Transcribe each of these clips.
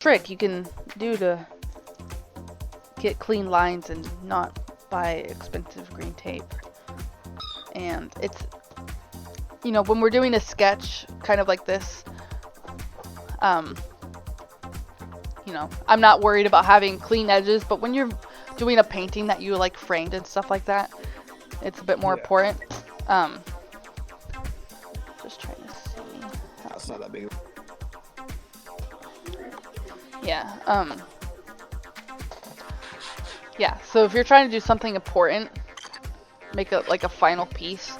trick you can do to get clean lines and not buy expensive green tape. And it's, you know, when we're doing a sketch kind of like this, you know, I'm not worried about having clean edges, but when you're doing a painting that you like framed and stuff like that, it's a bit more important. Just trying to see. That's not that big. Yeah. Yeah. So if you're trying to do something important, make it like a final piece,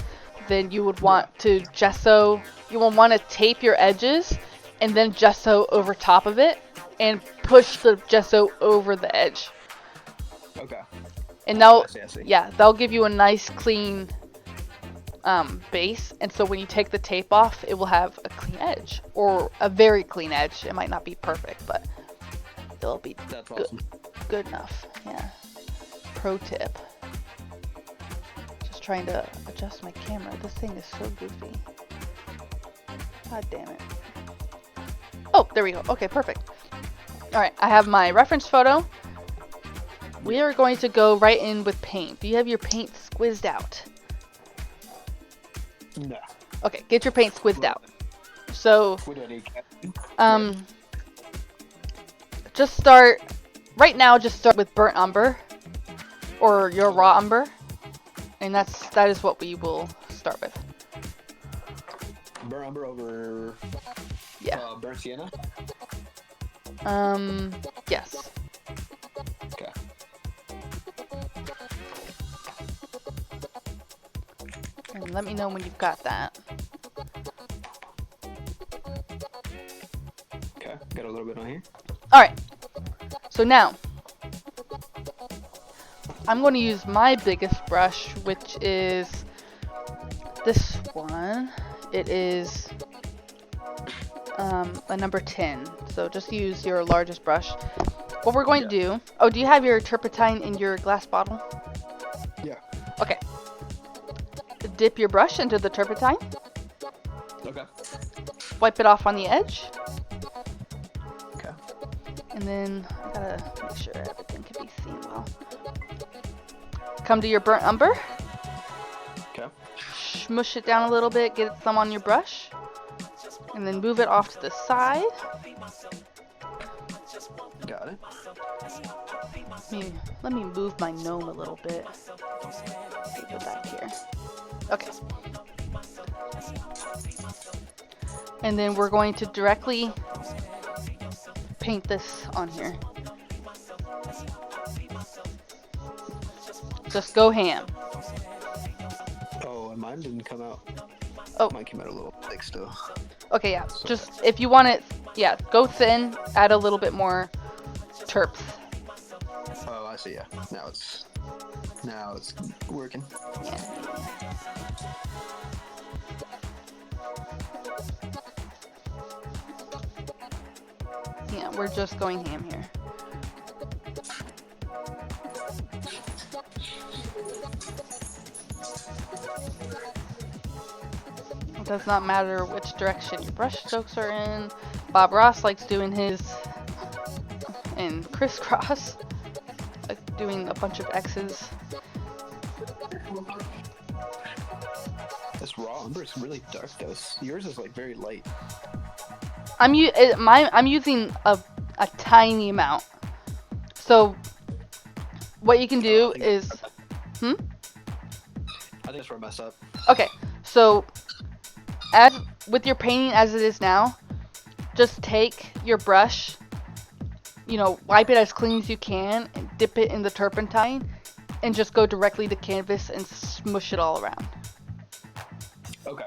then you would want to gesso. You will want to tape your edges and then gesso over top of it and push the gesso over the edge. Okay. And now, I see. yeah, that'll give you a nice clean base. And so when you take the tape off, it will have a clean edge, or a very clean edge. It might not be perfect, but it'll be good enough. Yeah. Pro tip. Just trying to adjust my camera. This thing is so goofy. God damn it. Oh, there we go. Okay, perfect. Alright, I have my reference photo. We are going to go right in with paint. Do you have your paint squizzed out? No. Okay, get your paint squizzed out. So, just start, right now just start with burnt umber, or your raw umber, and that is what we will start with. Burnt umber over burnt sienna? Yes. Okay. And let me know when you've got that. Okay, got a little bit on here. Alright, so now, I'm going to use my biggest brush, which is this one. It is a number 10, so just use your largest brush. What we're going to do... Oh, do you have your turpentine in your glass bottle? Yeah. Okay. Dip your brush into the turpentine. Okay. Wipe it off on the edge. Okay. And then I gotta make sure everything can be seen well. Come to your burnt umber. Okay. Smush it down a little bit, get some on your brush. And then move it off to the side. Got it. Let me move my gnome a little bit. Keep it back here. Okay. And then we're going to directly paint this on here. Just go ham. Oh, and mine didn't come out. Oh. Mine came out a little thick still. Okay, yeah. Just, if you want it, yeah, go thin, add a little bit more terps. Oh, I see, yeah. Now it's working. Yeah, we're just going ham here. It does not matter which direction your brush strokes are in. Bob Ross likes doing his in crisscross, like doing a bunch of X's. This raw umber is really dark though. Yours is like very light. I'm using a tiny amount. So what you can do is, I think that's where I messed up. Okay, so as with your painting as it is now, just take your brush, you know, wipe it as clean as you can and dip it in the turpentine and just go directly to canvas and smush it all around. Okay.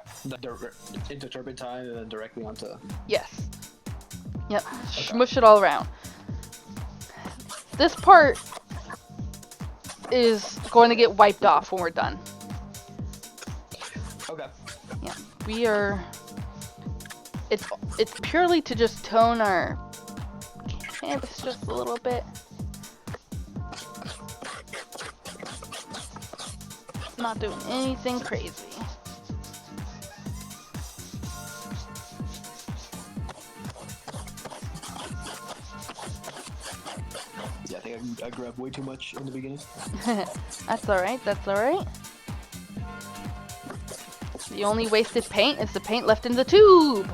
Into turpentine and then directly onto... Yes. Yep. Okay. Smush it all around. This part is going to get wiped off when we're done. Okay. Yeah. We are... It's purely to just tone our canvas just a little bit. Not doing anything crazy. I grabbed way too much in the beginning. That's alright, that's alright. The only wasted paint is the paint left in the tube!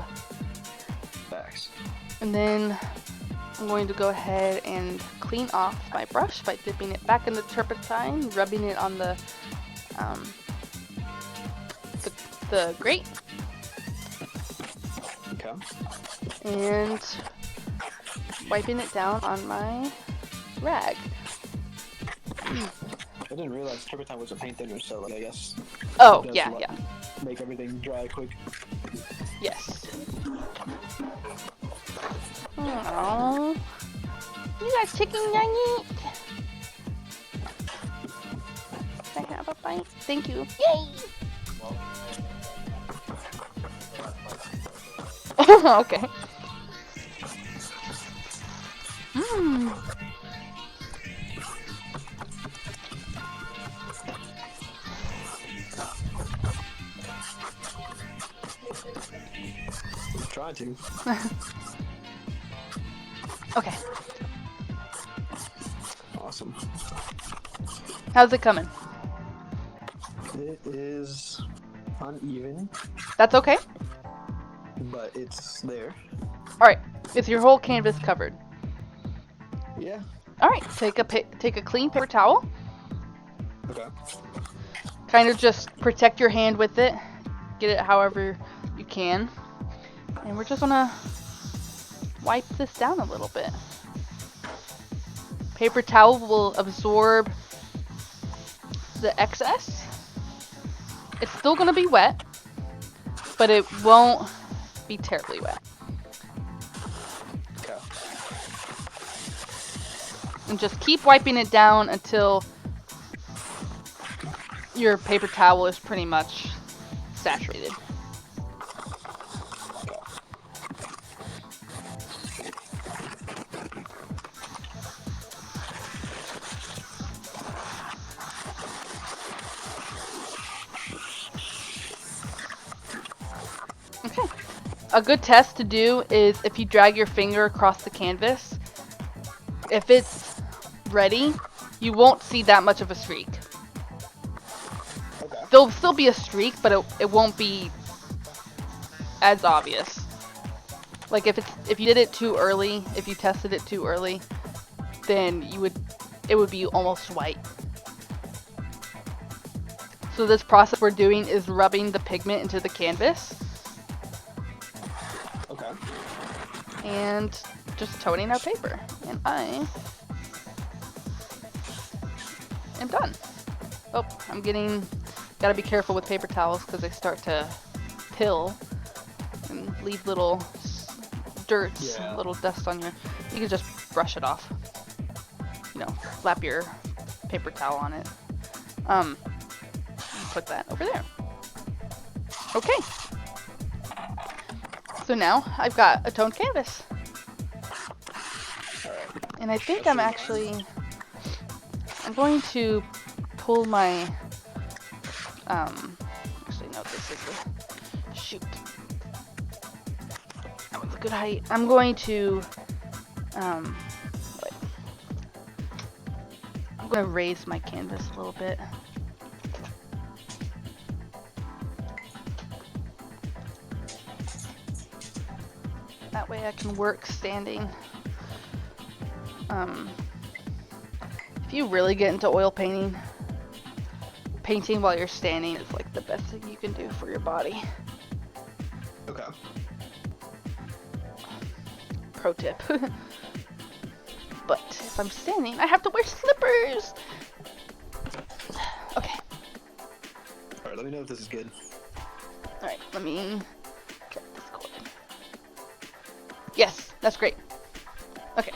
Facts. And then I'm going to go ahead and clean off my brush by dipping it back in the turpentine, rubbing it on the grate. Okay. And wiping it down on my rag. I didn't realize turpentine was a paint thinner, so like, I guess. Oh, it does yeah. Make everything dry quick. Yes. Aww. You got chicken nugget. Can I have a bite? Thank you. Yay! Okay. Mmm. Trying to. Okay. Awesome. How's it coming? It is uneven, That's okay. but it's there. Alright. Is your whole canvas covered? Yeah. Alright. Take a clean paper towel. Okay. Kind of just protect your hand with it. Get it however you can. And we're just gonna wipe this down a little bit. Paper towel will absorb the excess. It's still gonna be wet, but it won't be terribly wet. Okay. And just keep wiping it down until your paper towel is pretty much saturated. Okay. A good test to do is if you drag your finger across the canvas. If it's ready, you won't see that much of a streak. Okay. There'll still be a streak, but it won't be as obvious. Like if you did it too early, if you tested it too early, then it would be almost white. So this process we're doing is rubbing the pigment into the canvas. Okay. And just toning our paper. And I am done. Oh, gotta be careful with paper towels because they start to pill and leave little little dust on you can just brush it off. Slap your paper towel on it. Put that over there. Okay. So now I've got a toned canvas. And I think I'm going to pull my, actually no, this is shoot. That was a good height. I'm going to, I'm going to raise my canvas a little bit. That way I can work standing. If you really get into oil painting while you're standing is like the best thing you can do for your body. Okay. Pro tip. But if I'm standing, I have to wear slippers. Okay. Alright, let me know if this is good. Alright, let me get this cord. Yes, that's great. Okay.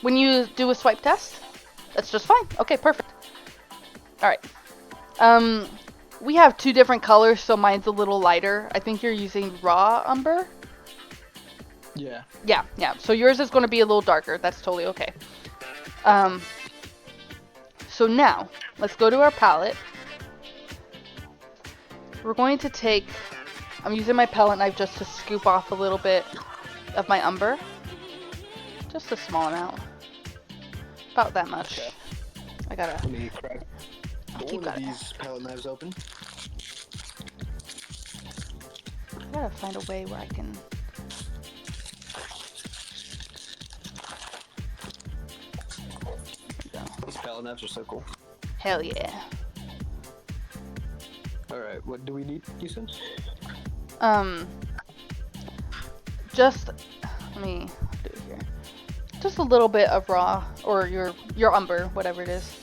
When you do a swipe test, that's just fine. Okay, perfect. Alright. We have two different colors, so mine's a little lighter. I think you're using raw umber. Yeah. Yeah. So yours is going to be a little darker. That's totally okay. So now, let's go to our palette. We're going to take, I'm using my palette knife just to scoop off a little bit of my umber. Just a small amount. About that much. Okay. I gotta. Let me crack keep one of that. these palette knives open. I gotta find a way where I can. There we go. These palette knives are so cool. Hell yeah. Alright, what do we need, you said? Just let me do it here. Just a little bit of raw, or your umber, whatever it is.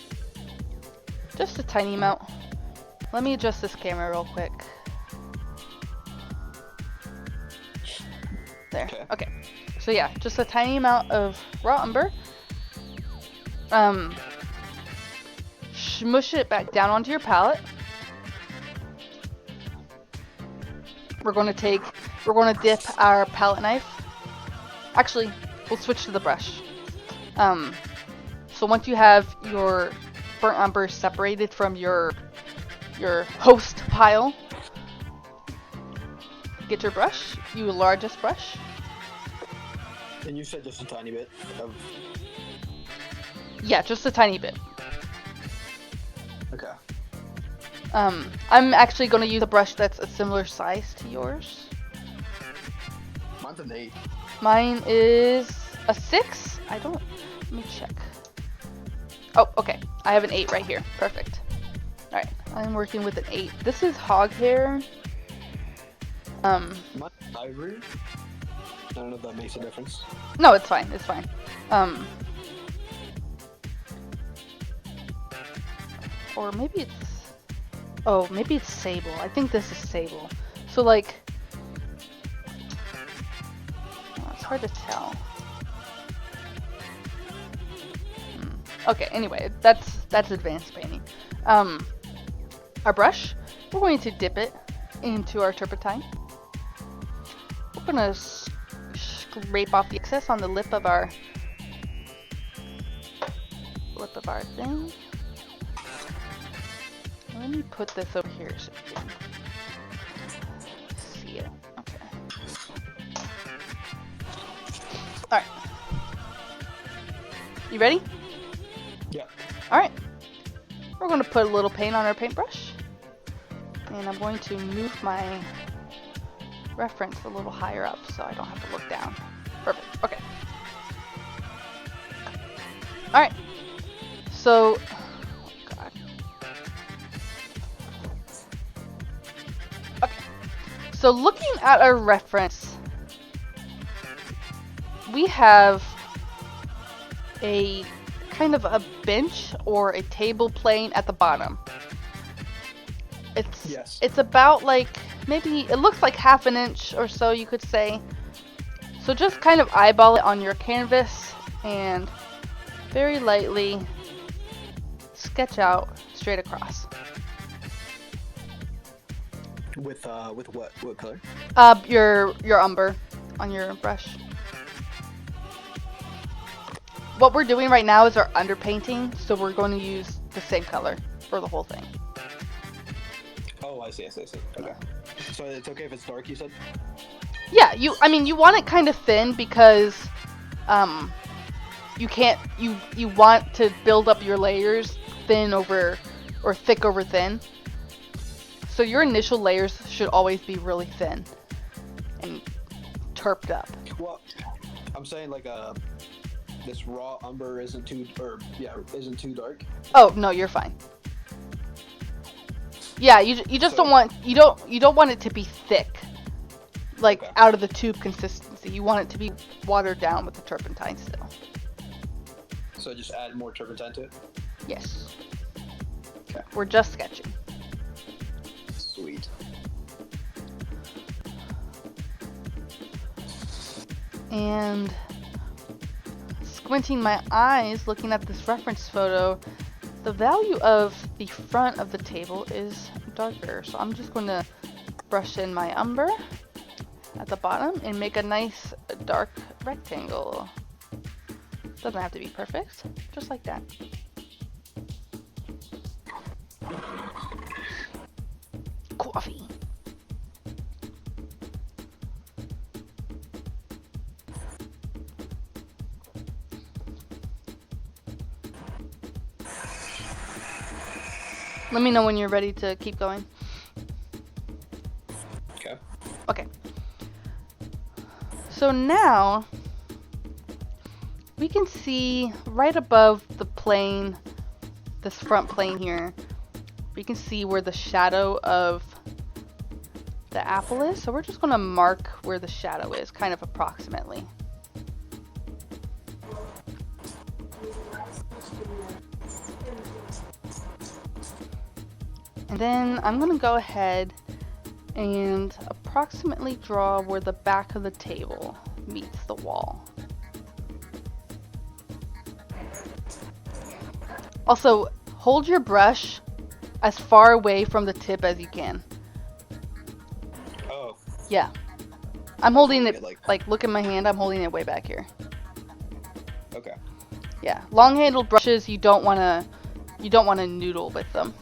Just a tiny amount. Let me adjust this camera real quick. There. Okay. So yeah, just a tiny amount of raw umber. Smush it back down onto your palette. We're going to dip our palette knife. Actually, we'll switch to the brush. So once you have your burnt umber separated from your host pile, get your brush, your largest brush. And you said just a tiny bit of... Yeah, just a tiny bit. Okay. I'm actually going to use a brush that's a similar size to yours. Mine's an 8. Mine is a 6. Let me check. Oh, okay. I have an 8 right here. Perfect. Alright, I'm working with an 8. This is hog hair. Mine's ivory. I don't know if that makes a difference. No, it's fine. It's fine. Or maybe it's... Oh, maybe it's sable. I think this is sable. So, like... Oh, it's hard to tell. Okay, anyway, that's advanced painting. Our brush, we're going to dip it into our turpentine. We're going to scrape off the excess on the lip of our thing. Let me put this over here so you can see it. Okay. Alright. You ready? Yeah. Alright. We're going to put a little paint on our paintbrush. And I'm going to move my reference a little higher up so I don't have to look down. Perfect. Okay. Alright. So... Oh, God. Okay. So looking at our reference, we have a kind of a bench or a table plane at the bottom. It's about like, maybe it looks like half an inch or so, you could say. So just kind of eyeball it on your canvas and very lightly sketch out straight across. With what color? Your umber on your brush. What we're doing right now is our underpainting, so we're going to use the same color for the whole thing. Oh, I see. Okay. So it's okay if it's dark, you said? Yeah, I mean, you want it kind of thin because, you want to build up your layers thin over, or thick over thin. So your initial layers should always be really thin and terped up. Well, I'm saying like this raw umber isn't too dark. Oh no, you're fine. Yeah, you just don't want it to be thick, like out of the tube consistency. You want it to be watered down with the turpentine still. So just add more turpentine to it? Yes. Okay. We're just sketching. Sweet. And squinting my eyes, looking at this reference photo, the value of the front of the table is darker. So I'm just going to brush in my umber at the bottom and make a nice dark rectangle. Doesn't have to be perfect, just like that. Coffee. Let me know when you're ready to keep going. Okay. Okay. So now we can see right above the plane, this front plane here, we can see where the shadow of the apple is. So we're just going to mark where the shadow is, kind of approximately. And then I'm going to go ahead and approximately draw where the back of the table meets the wall. Also, hold your brush as far away from the tip as you can. Oh. Yeah. I'm holding it, like look at my hand, I'm holding it way back here. Okay. Yeah, long-handled brushes, you don't want to noodle with them.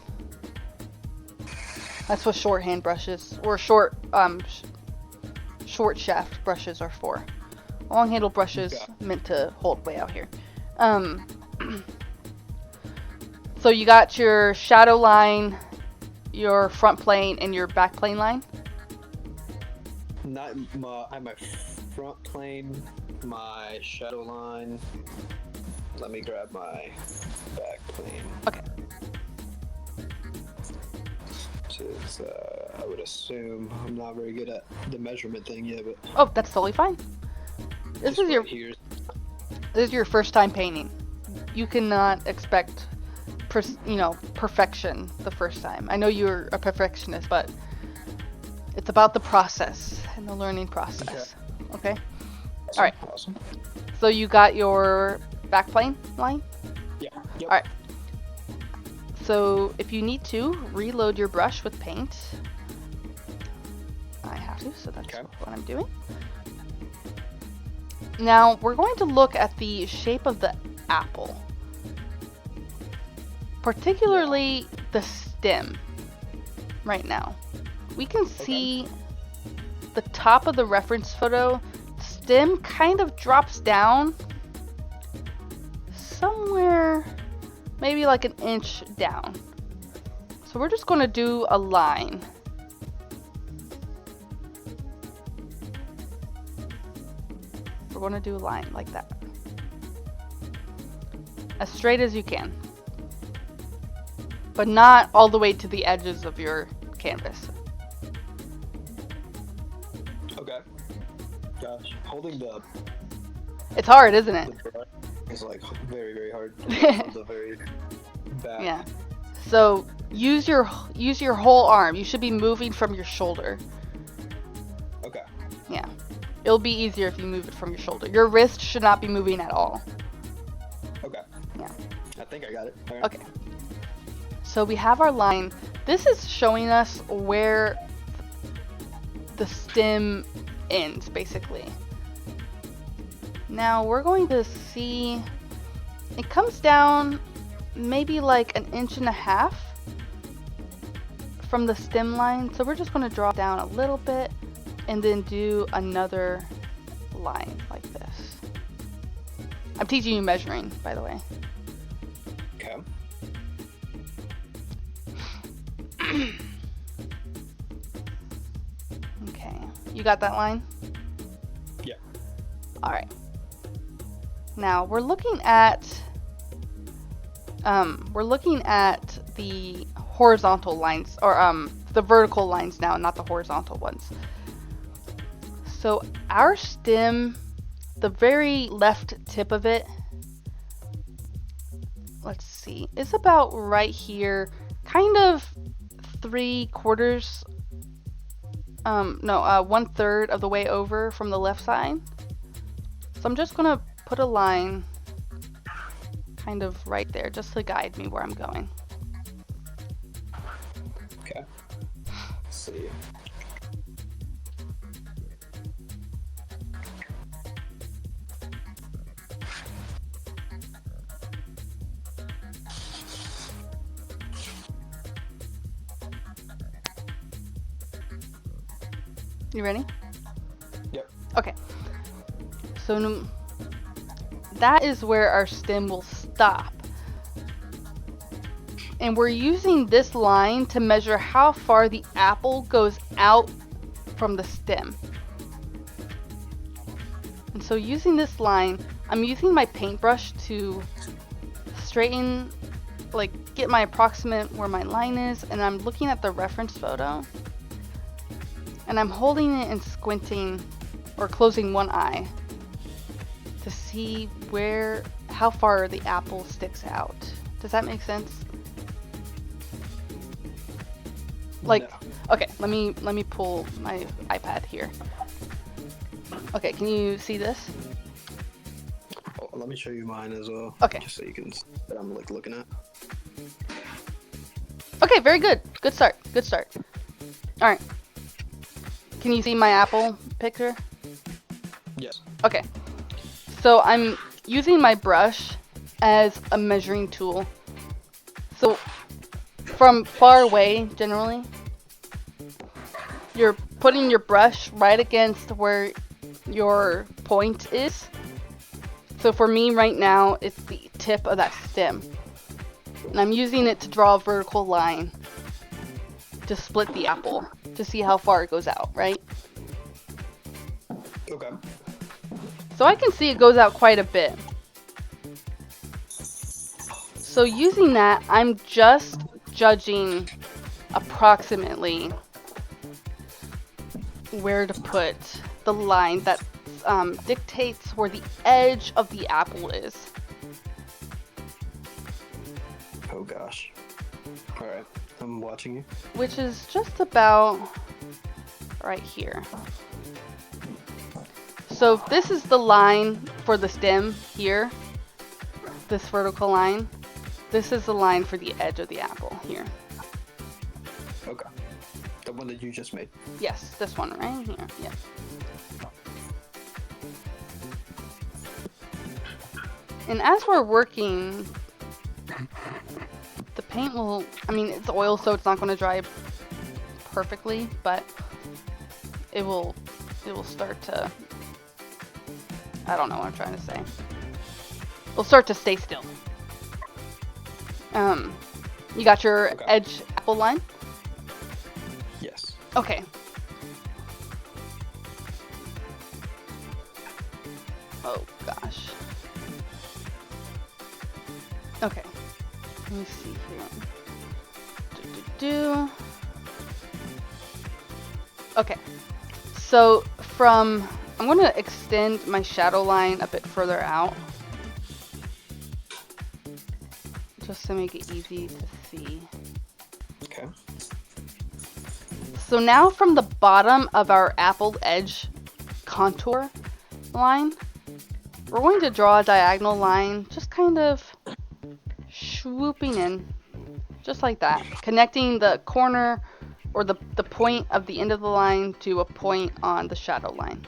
That's what shorthand brushes or short shaft brushes are for. Long-handled brushes meant to hold way out here. So you got your shadow line, your front plane, and your back plane line? I have my front plane, my shadow line. Let me grab my back plane. Okay. Which is, I would assume, I'm not very good at the measurement thing yet, but... Oh, that's totally fine. This is your first time painting. You cannot expect, perfection the first time. I know you're a perfectionist, but it's about the process and the learning process. Okay? Awesome. All right. Awesome. So you got your back plane line? Yeah. Yep. All right. So if you need to, reload your brush with paint. I have to, so that's what I'm doing. Now we're going to look at the shape of the apple. Particularly the stem right now. We can see the top of the reference photo, stem kind of drops down somewhere, maybe like an inch down. So we're just going to do a line. We're going to do a line like that. As straight as you can. But not all the way to the edges of your canvas. Okay. Gosh, holding the... It's hard, isn't it? It's like very, very hard. From the very back. Yeah. So use your whole arm. You should be moving from your shoulder. Okay. Yeah. It'll be easier if you move it from your shoulder. Your wrist should not be moving at all. Okay. Yeah. I think I got it. Right. Okay. So we have our line. This is showing us where the stem ends, basically. Now we're going to see, it comes down maybe like an inch and a half from the stem line. So we're just going to draw down a little bit and then do another line like this. I'm teaching you measuring, by the way. Okay. Okay, you got that line? Yeah. All right. Now we're looking at the horizontal lines, or the vertical lines now, not the horizontal ones. So our stem, the very left tip of it, let's see, it's about right here, kind of 3/4, 1/3 of the way over from the left side. So I'm just gonna put a line kind of right there just to guide me where I'm going. Okay. Let's see. You ready? Yep. Okay. So that is where our stem will stop. And we're using this line to measure how far the apple goes out from the stem. And so using this line, I'm using my paintbrush to straighten, like get my approximate where my line is, and I'm looking at the reference photo. And I'm holding it and squinting or closing one eye to see how far the apple sticks out. Does that make sense? Like, No. okay, let me pull my iPad here. Okay, can you see this? Oh, let me show you mine as well. Okay. Just so you can see what I'm like looking at. Okay, very good. Good start. Good start. All right. Can you see my apple picture? Yes. Okay. So I'm using my brush as a measuring tool. So from far away, generally, you're putting your brush right against where your point is. So for me right now, it's the tip of that stem. And I'm using it to draw a vertical line to split the apple to see how far it goes out, right? Okay. So I can see it goes out quite a bit. So using that, I'm just judging approximately where to put the line that dictates where the edge of the apple is. Oh gosh. All right, I'm watching you. Which is just about right here. So this is the line for the stem here, this vertical line. This is the line for the edge of the apple here. Okay. The one that you just made. Yes, this one right here. Yeah. And as we're working, the paint will, I mean, it's oil, so it's not going to dry perfectly, but it will start to, I don't know what I'm trying to say. It'll start to stay still. You got your Okay. edge apple line? Yes. Okay. Oh gosh. Okay. Let me see here. Okay. So I'm going to extend my shadow line a bit further out, just to make it easy to see. Okay. So now from the bottom of our apple edge contour line, we're going to draw a diagonal line, just kind of swooping in, just like that, connecting the corner or the point of the end of the line to a point on the shadow line.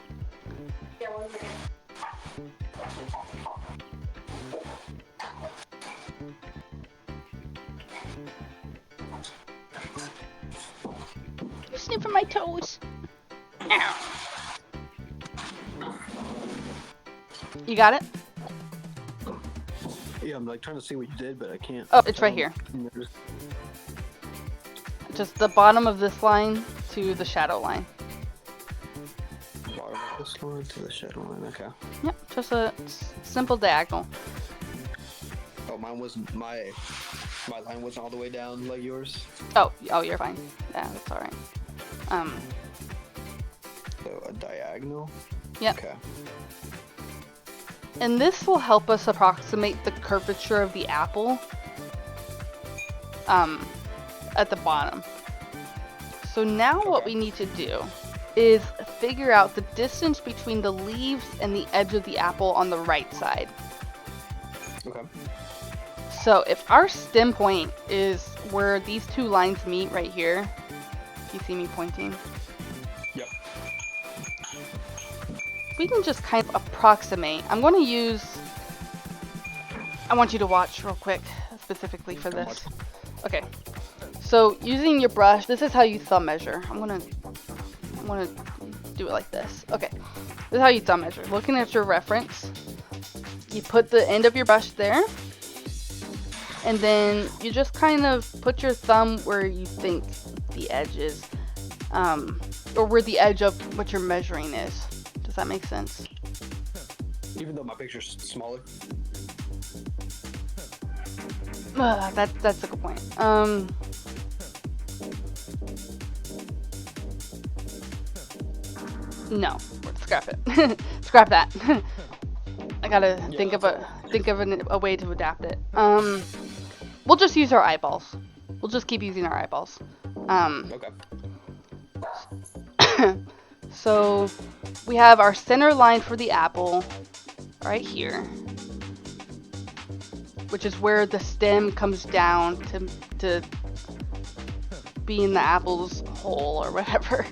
You sniffing my toes. Ow. You got it? Yeah, I'm like trying to see what you did, but I can't. Oh, it's right here. There's- Just the bottom of this line to the shadow line. Bottom of this line to the shadow line. Okay. Yep, just a simple diagonal. Oh, mine wasn't my line wasn't all the way down like yours. Oh, you're fine. Yeah, that's all right. So a diagonal. Yep. Okay. And this will help us approximate the curvature of the apple at the bottom. So now what we need to do is figure out the distance between the leaves and the edge of the apple on the right side. Okay. So if our stem point is where these two lines meet right here, you see me pointing? Yep. We can just kind of approximate. I'm going to use, I want you to watch real quick, specifically for this. Okay. So using your brush, this is how you thumb measure. I'm gonna do it like this. Okay. This is how you thumb measure. Looking at your reference, you put the end of your brush there, and then you just kind of put your thumb where you think the edge is, or where the edge of what you're measuring is. Does that make sense? Even though my picture's smaller. That's a good point. No, scrap it. Scrap that. I gotta think of a way to adapt it. We'll just use our eyeballs. We'll just keep using our eyeballs. Okay. So we have our center line for the apple right here, which is where the stem comes down to be in the apple's hole or whatever.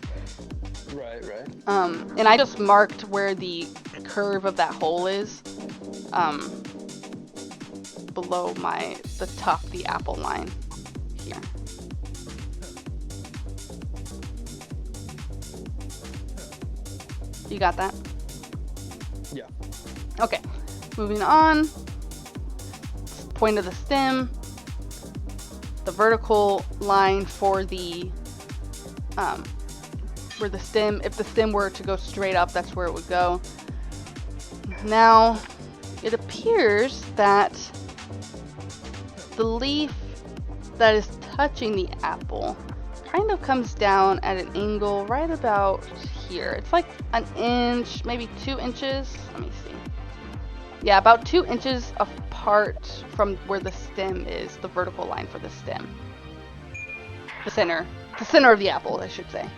Right. And I just marked where the curve of that hole is, below the top, the apple line here. You got that? Yeah. Okay, moving on. Point of the stem, the vertical line for the where the stem, if the stem were to go straight up, that's where it would go. Now, it appears that the leaf that is touching the apple kind of comes down at an angle right about here. It's like an inch, maybe 2 inches. Let me see. Yeah, about 2 inches apart from where the stem is, the vertical line for the stem. The center of the apple, I should say.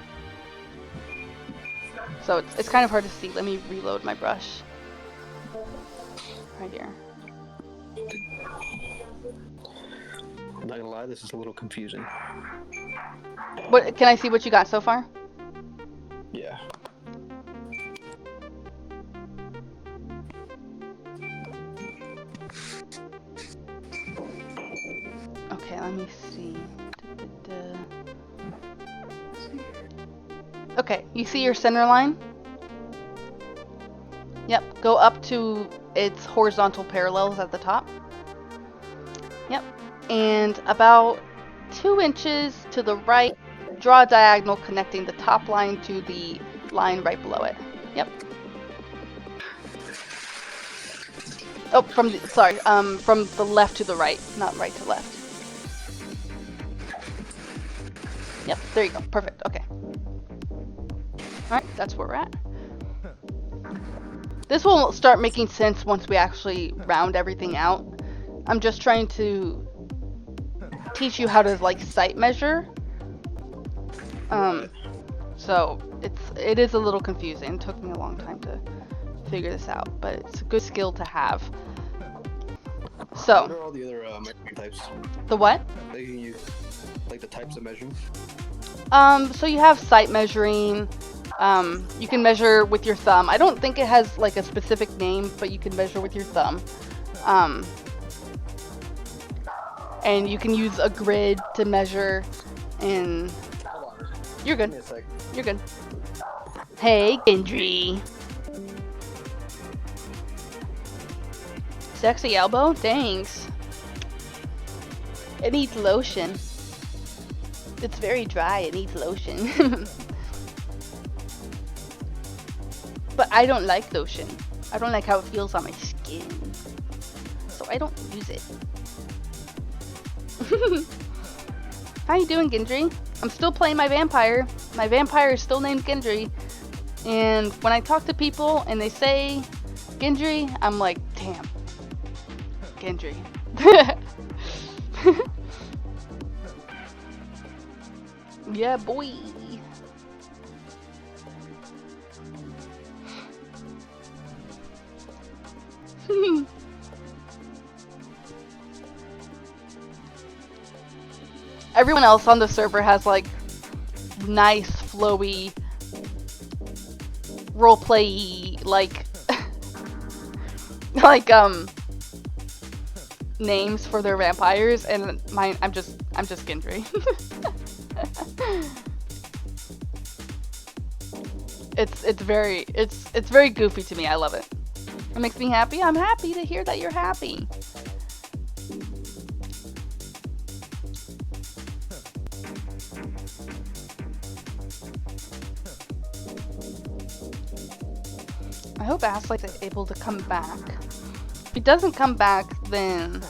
So it's kind of hard to see. Let me reload my brush. Right here. I'm not gonna lie, this is a little confusing. What, can I see what you got so far? Yeah. Okay, let me see. Okay, you see your center line? Yep, go up to its horizontal parallels at the top. Yep, and about 2 inches to the right, draw a diagonal connecting the top line to the line right below it. Yep. Oh, from the left to the right, not right to left. Yep, there you go. Perfect. Okay. Alright, that's where we're at. This will start making sense once we actually round everything out. I'm just trying to teach you how to like sight measure. So it is a little confusing. It took me a long time to figure this out, but it's a good skill to have. So What are all the other measuring types the what? that you can use? Like the types of measuring? So you have sight measuring. You can measure with your thumb. I don't think it has like a specific name, but you can measure with your thumb. And you can use a grid to measure. And Hold on. you're Give good. me a sec. You're good. Hey, Gendry. Sexy elbow? Thanks. It needs lotion. It's very dry. It needs lotion. But I don't like lotion. I don't like how it feels on my skin. So I don't use it. How you doing, Gendry? I'm still playing my vampire. My vampire is still named Gendry. And when I talk to people and they say Gendry, I'm like, damn. Gendry. Yeah, boy. Everyone else on the server has like nice flowy roleplay like names for their vampires, and mine I'm just Gendry. It's very goofy to me. I love it. It makes me happy. I'm happy to hear that you're happy. I hope Azlae is able to come back. If he doesn't come back, then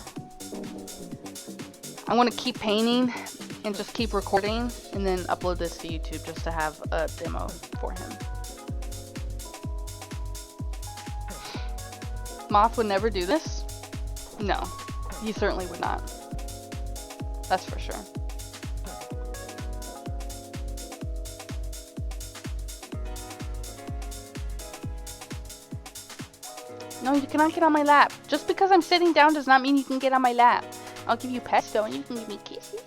I want to keep painting and just keep recording and then upload this to YouTube just to have a demo for him. Moth would never do this? No, he certainly would not. That's for sure. No, you cannot get on my lap. Just because I'm sitting down does not mean you can get on my lap. I'll give you pets though, and you can give me kisses.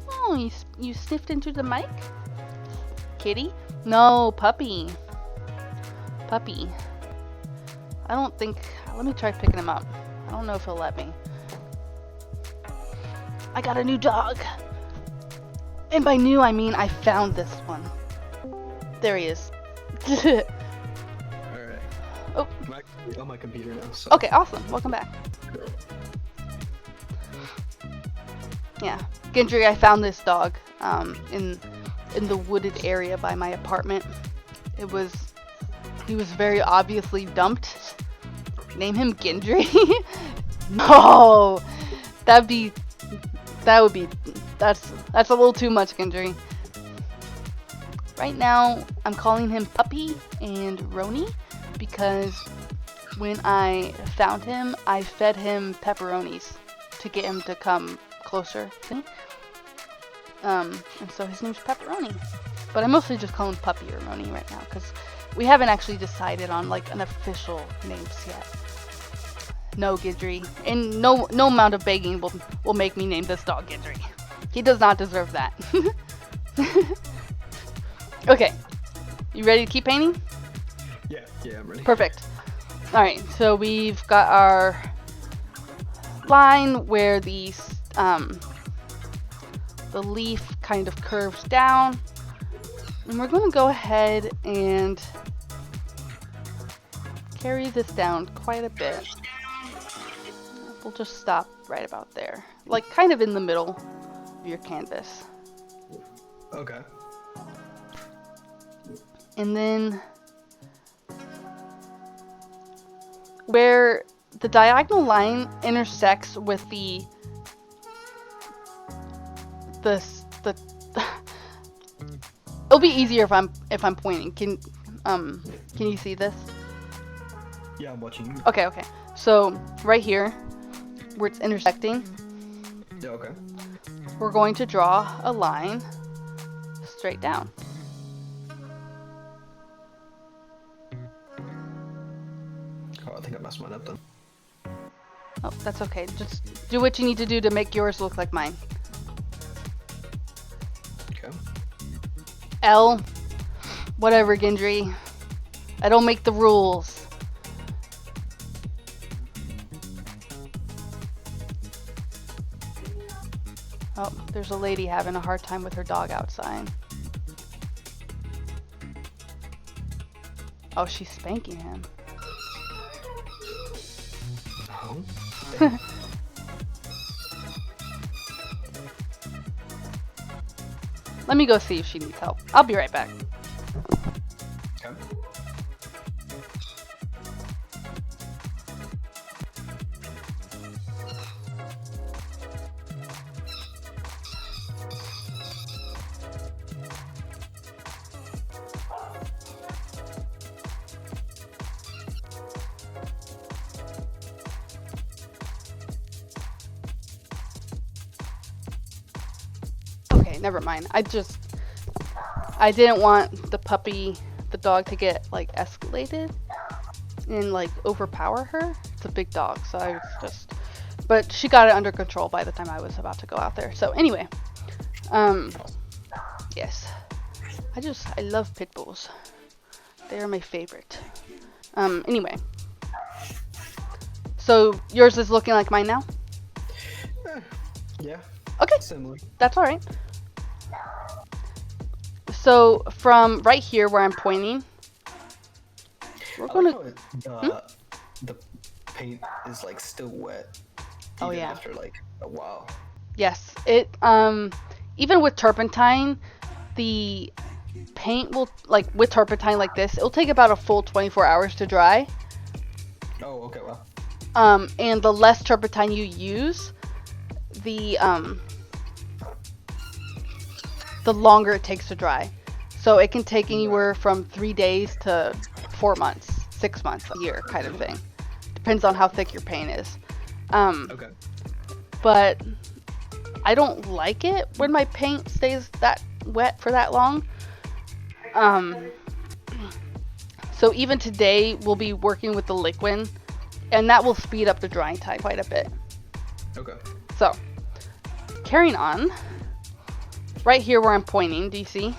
Oh, you sniffed into the mic? Kitty? No, puppy. Puppy. I don't think... Let me try picking him up. I don't know if he'll let me. I got a new dog. And by new, I mean I found this one. There he is. Alright. Oh. I'm on my computer now. So. Okay, awesome. Welcome back. Yeah. Gendry, I found this dog in the wooded area by my apartment. He was very obviously dumped. Name him Gendry? No! That's a little too much, Gendry. Right now, I'm calling him Puppy and Roni because when I found him, I fed him pepperonis to get him to come closer to me. And so his name's Pepperoni. But I mostly just call him Puppy or Roni right now because we haven't actually decided on like an official names yet. No, Gendry. And no amount of begging will make me name this dog Gendry. He does not deserve that. Okay, you ready to keep painting? Yeah, I'm ready. Perfect. Alright, so we've got our line where the leaf kind of curves down. And we're going to go ahead and carry this down quite a bit. We'll just stop right about there. Like kind of in the middle of your canvas. Okay. And then where the diagonal line intersects with the it'll be easier if I'm pointing. Can you see this? Yeah, I'm watching you. Okay. So right here where it's intersecting, Yeah, okay. we're going to draw a line straight down. Oh, I think I messed mine up then. Oh, that's okay. Just do what you need to do to make yours look like mine. Okay. L. Whatever, Gendry. I don't make the rules. Oh, there's a lady having a hard time with her dog outside. Oh, she's spanking him. Oh. Let me go see if she needs help. I'll be right back. Okay. Okay, never mind. I didn't want the dog to get like escalated and like overpower her. It's a big dog, so I was but she got it under control by the time I was about to go out there. So anyway, yes, I love pit bulls. They are my favorite. Anyway, so yours is looking like mine now? Yeah. Okay, Similar. that's all right. So from right here where I'm pointing, we're gonna. paint is like still wet. Oh, Even yeah. after like a while. Yes, it even with turpentine, the paint will, like with turpentine like this, it'll take about a full 24 hours to dry. Oh, okay, well. And the less turpentine you use, the longer it takes to dry. So it can take anywhere from 3 days to 4 months, 6 months, a year kind of thing. Depends on how thick your paint is. Okay. But I don't like it when my paint stays that wet for that long. So even today we'll be working with the liquid, and that will speed up the drying time quite a bit. Okay. So, carrying on, right here where I'm pointing, do you see?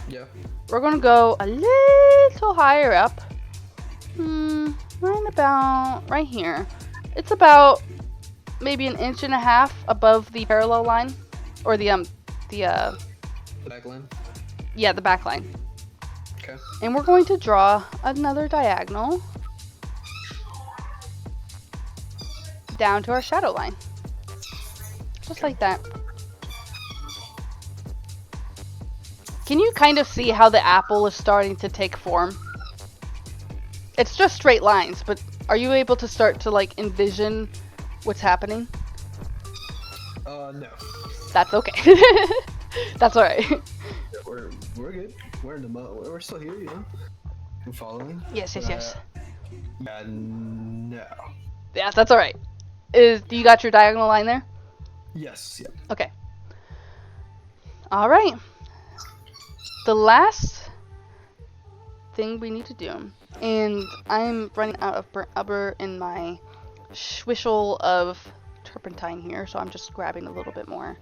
Yeah. We're going to go a little higher up. Right about right here. It's about maybe 1.5 inches above the parallel line, or the back line. Yeah, the back line. Okay. And we're going to draw another diagonal down to our shadow line. Just like that. Can you kind of see how the apple is starting to take form? It's just straight lines, but are you able to start to like envision what's happening? No. That's okay. That's alright. Yeah, we're good. We're in the we're still here, you know. We're following. Yes. Yeah, no. Yeah, that's alright. Do you got your diagonal line there? Yes, yeah. Okay. Alright. The last thing we need to do, and I'm running out of burnt rubber in my swishel of turpentine here, so I'm just grabbing a little bit more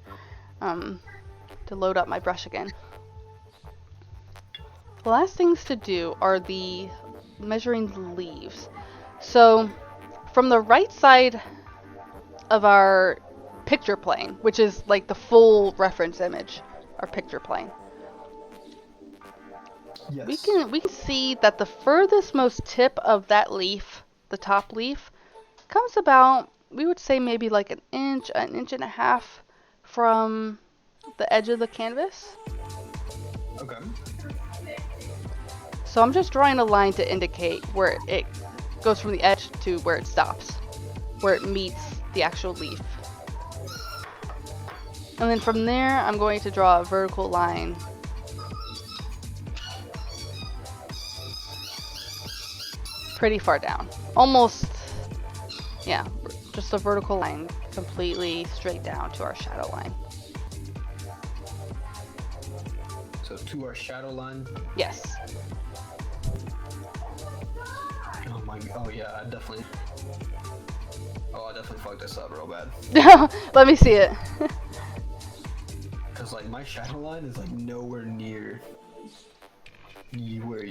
to load up my brush again. The last things to do are the measuring the leaves. So from the right side of our picture plane, which is like the full reference image, our picture plane, Yes. we can see that the furthest most tip of that leaf, the top leaf, comes about, we would say maybe like 1 inch, 1.5 inches from the edge of the canvas. Okay. So I'm just drawing a line to indicate where it goes from the edge to where it stops, where it meets the actual leaf. And then from there, I'm going to draw a vertical line pretty far down. Almost, yeah, just a vertical line completely straight down to our shadow line. So to our shadow line. Yes. Oh my. Oh yeah, I definitely fucked this up real bad. Let me see it. Cause like my shadow line is like nowhere near where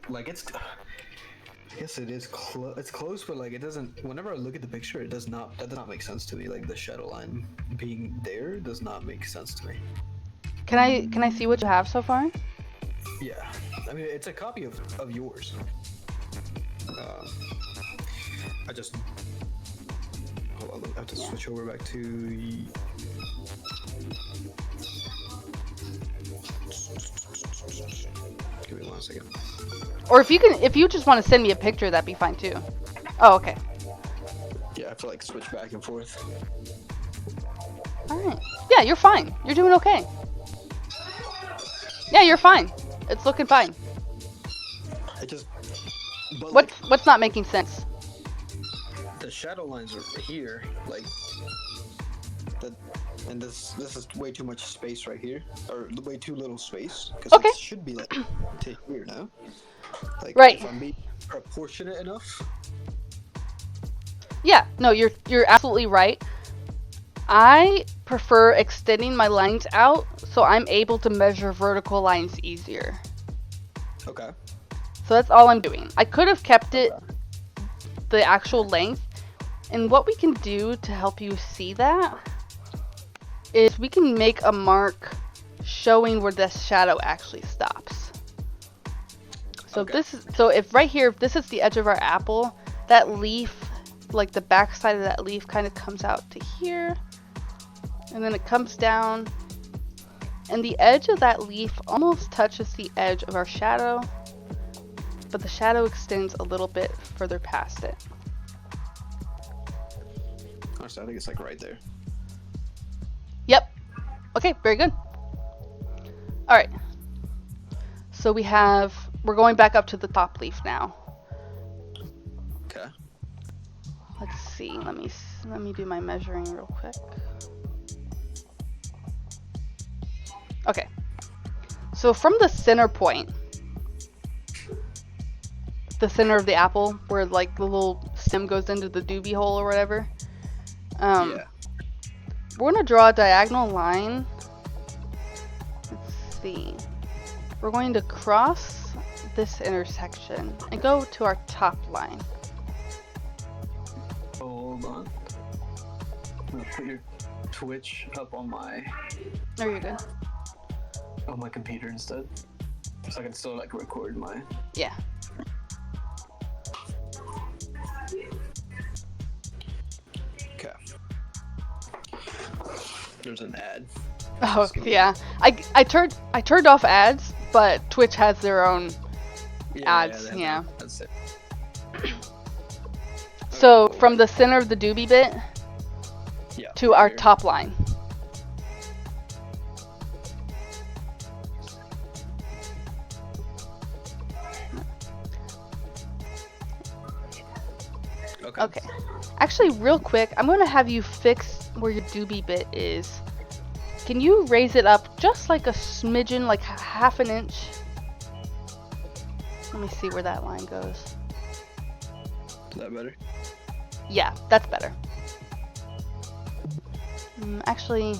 like it's. I guess it is close. It's close, but like it doesn't. Whenever I look at the picture, that does not make sense to me. Like the shadow line being there does not make sense to me. Can I see what you have so far? Yeah, I mean it's a copy of yours. I just hold on. I have to switch over back to. Give me 1 second. Or if you just want to send me a picture, that'd be fine too. Oh, okay. Yeah, I have to like switch back and forth. All right. Yeah, you're fine. You're doing okay. Yeah, you're fine. It's looking fine. I just. But What's not making sense? The shadow lines are here, like that, and this is way too much space right here, or way too little space. Because Okay. it should be like to here now. Like Right. if I'm being proportionate enough. Yeah. No, you're absolutely right. I prefer extending my lines out so I'm able to measure vertical lines easier. Okay. So that's all I'm doing. I could have kept it the actual length, and what we can do to help you see that is we can make a mark showing where this shadow actually stops. So Okay. if right here, if this is the edge of our apple, that leaf, like the back side of that leaf kind of comes out to here, and then it comes down, and the edge of that leaf almost touches the edge of our shadow, but the shadow extends a little bit further past it. Honestly, I think it's like right there. Yep. Okay, very good. All right. So we're going back up to the top leaf now. Okay. Let's see. Let me do my measuring real quick. Okay. So from the center point, the center of the apple, where like the little stem goes into the doobie hole or whatever. Yeah. We're gonna draw a diagonal line. Let's see. We're going to cross this intersection and go to our top line. Hold on. I'm gonna put your Twitch up on my There you go. computer instead, so I can still like record my. Yeah. Okay. There's an ad. Oh yeah. I turned off ads, but Twitch has their own ads. Yeah. That's it. So from the center of the doobie bit to our here. top line. Okay. Actually, real quick, I'm going to have you fix where your doobie bit is. Can you raise it up just like a smidgen, like half an inch? Let me see where that line goes. Is that better? Yeah, that's better. Actually,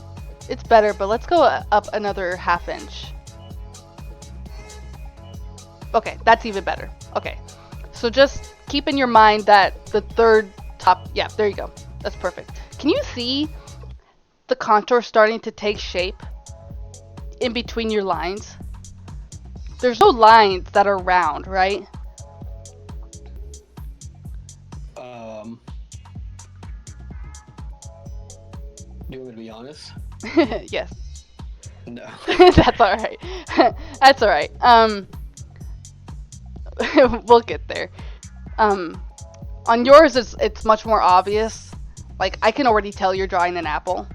it's better, but let's go up another half inch. Okay, that's even better. Okay, so just keep in your mind that the third top, yeah, there you go. That's perfect. Can you see the contour starting to take shape in between your lines? There's no lines that are round, right? Do you want me to be honest? Yes. No. That's all right. That's all right. We'll get there. On yours, it's much more obvious. Like, I can already tell you're drawing an apple.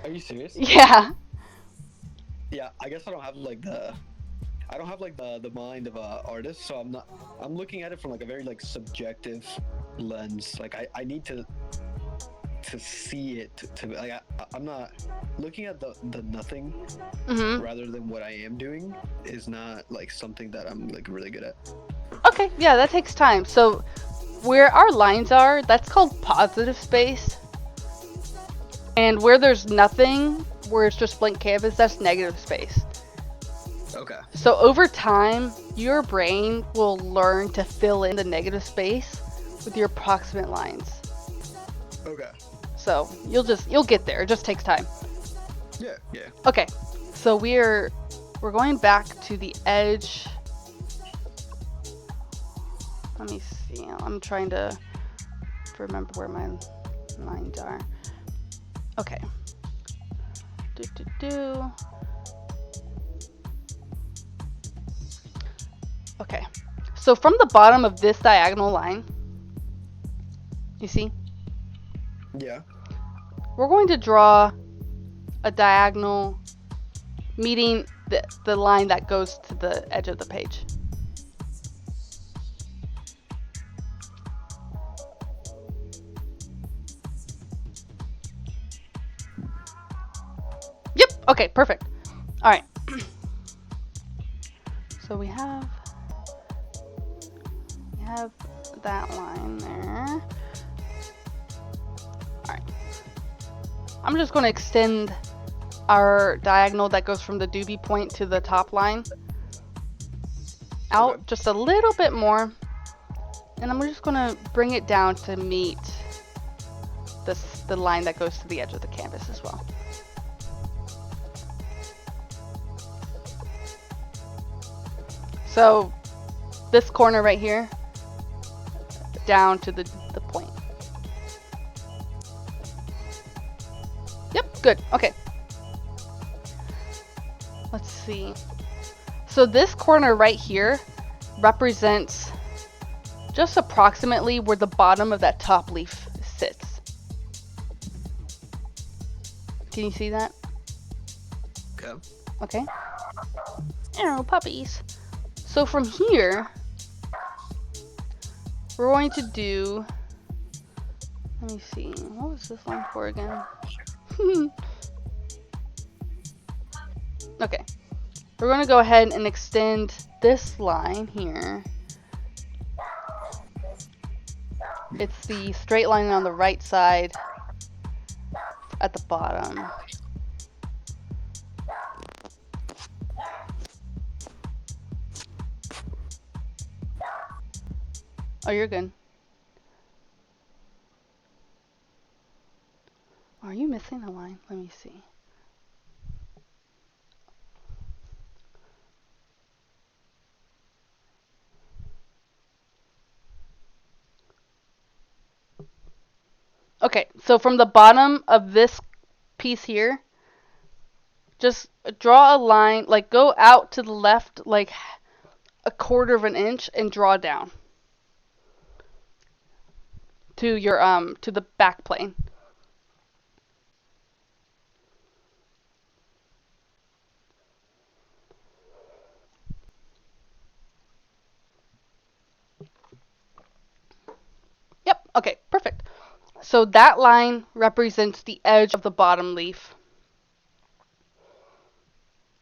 Are you serious? Yeah. Yeah, I guess I don't have like the mind of an artist, so I'm looking at it from like a very like subjective lens. Like I need to see it to like I'm not looking at the nothing rather than what I am doing is not like something that I'm like really good at. Okay, yeah, that takes time. So where our lines are, that's called positive space. And where there's nothing, where it's just blank canvas, that's negative space. Okay. So over time, your brain will learn to fill in the negative space with your approximate lines. Okay. So you'll get there. It just takes time. Yeah. Okay. So we're going back to the edge. Let me see. I'm trying to remember where my lines are. Okay. Okay. So from the bottom of this diagonal line, you see? Yeah. We're going to draw a diagonal meeting the line that goes to the edge of the page. Yep. Okay, perfect. All right. So we have that line there. All right. I'm just going to extend our diagonal that goes from the doobie point to the top line out just a little bit more, and I'm just going to bring it down to meet the line that goes to the edge of the canvas as well. So this corner right here, down to the point. Yep, good. Okay. Let's see. So this corner right here represents just approximately where the bottom of that top leaf sits. Can you see that? Okay. Okay. Oh, puppies. So from here, we're going to do, let me see, what was this line for again? Okay. We're going to go ahead and extend this line here. It's the straight line on the right side at the bottom. Oh, you're good. Are you missing a line? Let me see. Okay, so from the bottom of this piece here, just draw a line, like go out to the left like a quarter of an inch and draw down to your to the back plane. Yep, okay, perfect. So that line represents the edge of the bottom leaf.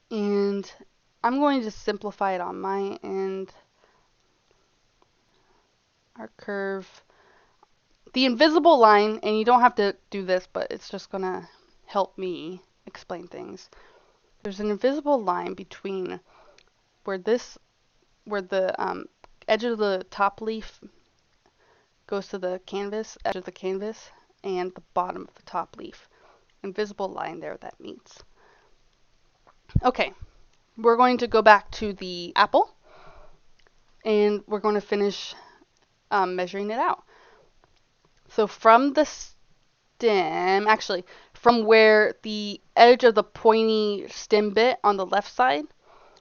And I'm going to simplify it on my end. Our curve. The invisible line, and you don't have to do this, but it's just going to help me explain things. There's an invisible line between where the edge of the top leaf goes to the canvas, edge of the canvas, and the bottom of the top leaf. Invisible line there that meets. Okay, we're going to go back to the apple, and we're going to finish measuring it out. So from the stem, actually, from where the edge of the pointy stem bit on the left side,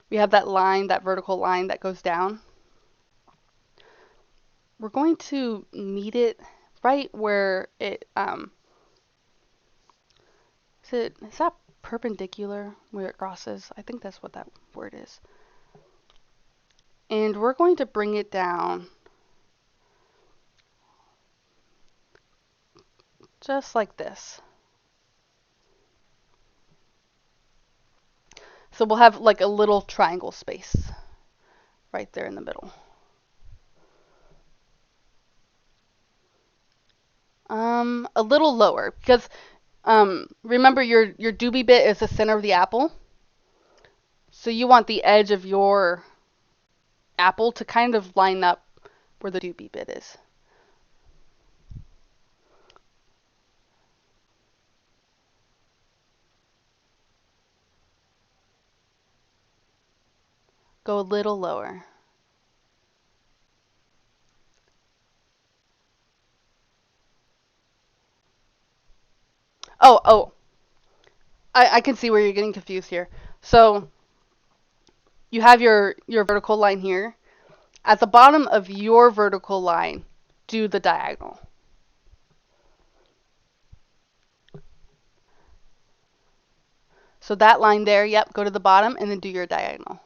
we have that line, that vertical line that goes down. We're going to meet it right where it, is that perpendicular where it crosses? I think that's what that word is. And we're going to bring it down just like this. So we'll have like a little triangle space right there in the middle. A little lower because remember your doobie bit is the center of the apple. So you want the edge of your apple to kind of line up where the doobie bit is. Go a little lower. Oh, I can see where you're getting confused here. So you have your vertical line here. At the bottom of your vertical line, do the diagonal. So that line there, yep, go to the bottom and then do your diagonal.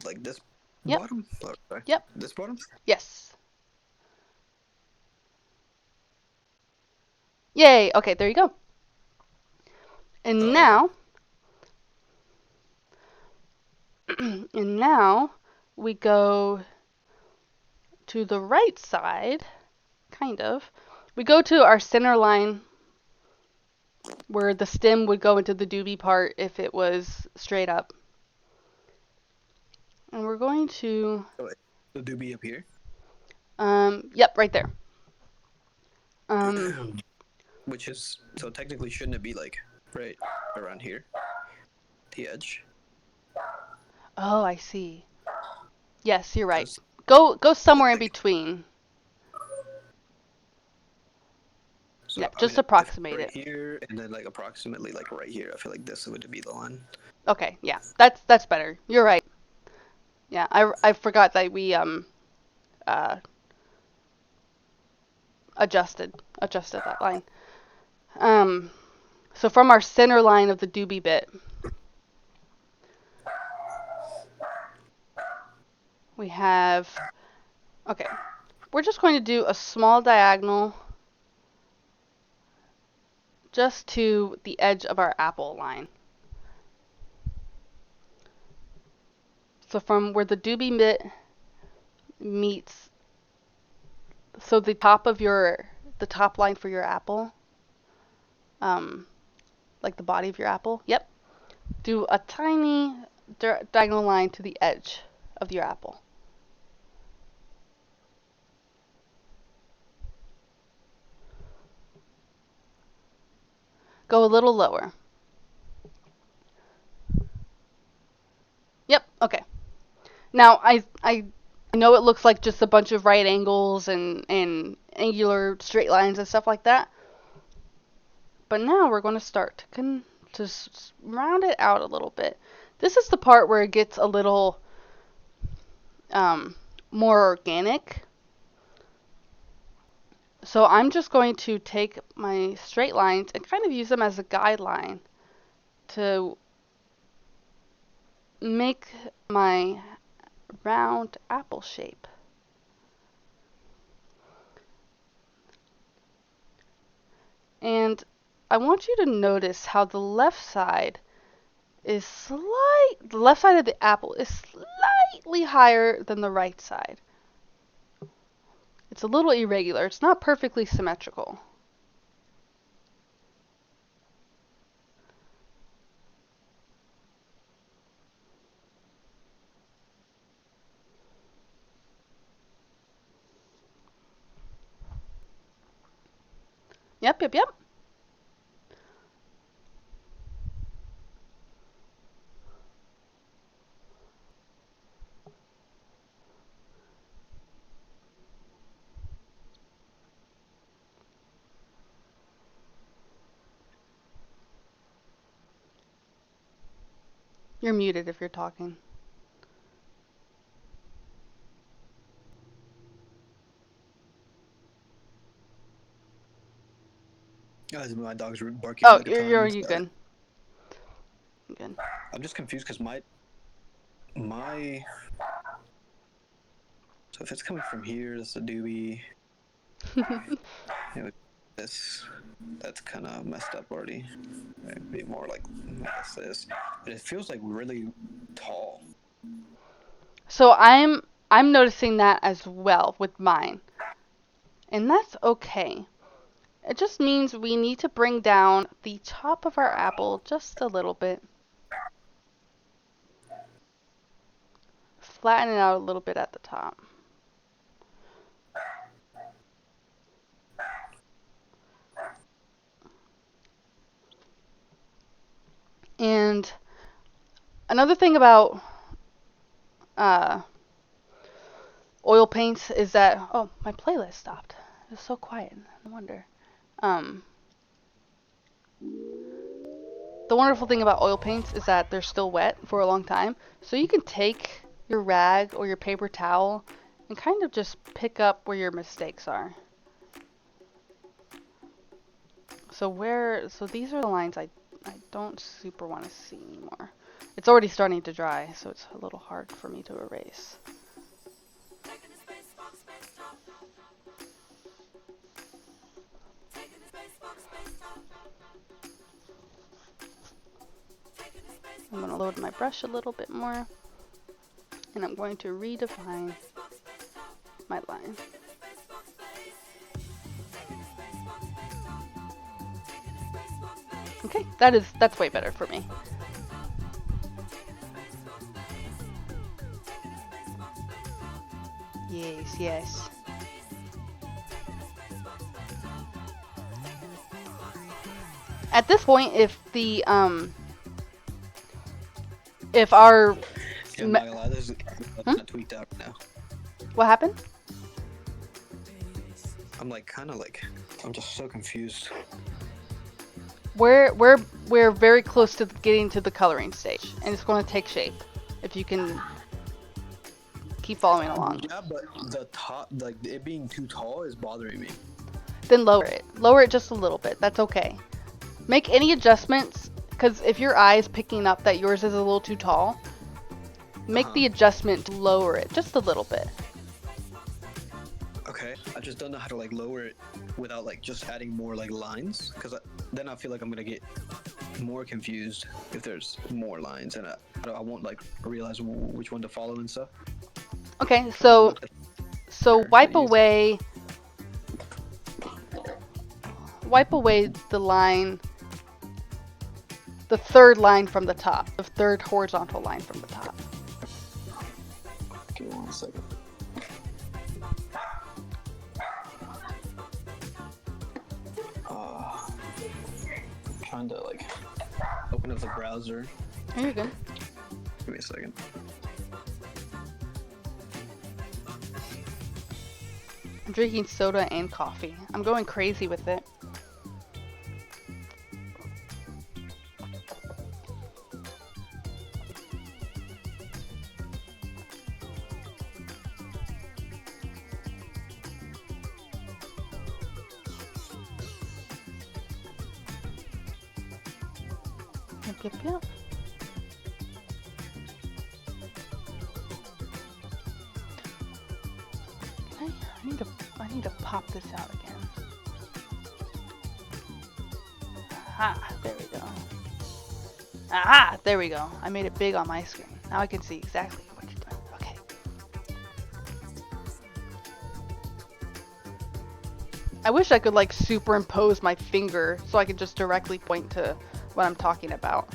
Like this Yep. bottom? Oh, sorry. Yep. This bottom? Yes. Yay. Okay, there you go. And now, and now we go to the right side, kind of. We go to our center line where the stem would go into the doobie part if it was straight up. And we're going to... Oh, the doobie up here? Yep, right there. Which is, so technically shouldn't it be like right around here? the edge. Oh, I see. Yes, you're right. Just Go somewhere in like between. so. Yeah, I mean, just if approximate right it. here and then like approximately like right here, I feel like this would be the line. Okay, yeah, that's better. You're right. Yeah, I forgot that we uh adjusted that line. Um, so from our center line of the doobie bit, we have, okay, we're just going to do a small diagonal just to the edge of our apple line. So from where the doobie bit meets, so the top line for your apple, like the body of your apple, yep, do a tiny diagonal line to the edge of your apple. Go a little lower. Yep, okay. Now I know it looks like just a bunch of right angles and angular straight lines and stuff like that. But now we're going to start to round it out a little bit. This is the part where it gets a little more organic. So I'm just going to take my straight lines and kind of use them as a guideline to make my round apple shape. And I want you to notice how the left side the left side of the apple is slightly higher than the right side. It's a little irregular. It's not perfectly symmetrical. Yep, yep, yep. You're muted if you're talking. Guys, my dogs were barking Oh, really good you're time. you Sorry. good. You good. I'm just confused because my so if it's coming from here, that's a doobie. You know, this that's kind of messed up already. Maybe more like I guess this, but it feels like really tall. So I'm noticing that as well with mine. And that's okay. It just means we need to bring down the top of our apple just a little bit. Flatten it out a little bit at the top. And another thing about oil paints is that, oh, my playlist stopped. It was so quiet. No wonder. Um, the wonderful thing about oil paints is that they're still wet for a long time. So you can take your rag or your paper towel and kind of just pick up where your mistakes are. So these are the lines I don't super want to see anymore. It's already starting to dry, so it's a little hard for me to erase. I'm going to load my brush a little bit more, and I'm going to redefine my line. Okay, that's way better for me. Yes, yes. At this point, if the if our Yeah, I'm not gonna lie, this is kinda tweaked out now. what happened? I'm like kinda like I'm just so confused. We're very close to getting to the coloring stage, and it's going to take shape. If you can keep following along, Yeah, but the top, like it being too tall, is bothering me. then lower it. Lower it just a little bit. That's okay. Make any adjustments, because if your eye is picking up that yours is a little too tall, make the adjustment to lower it just a little bit. Okay, I just don't know how to like lower it without like just adding more like lines, because then I feel like I'm gonna get more confused if there's more lines, and I won't like realize which one to follow and stuff. Okay, so wipe Easy. away the line, the third line from the top, the third horizontal line from the top. Give me 1 second. I'm trying to like open up the browser. Oh, you're good. Give me a second. I'm drinking soda and coffee. I'm going crazy with it. Yep. I need to pop this out again. Aha, there we go. Aha, there we go. I made it big on my screen. Now I can see exactly what you're doing. Okay. I wish I could like superimpose my finger so I could just directly point to what I'm talking about.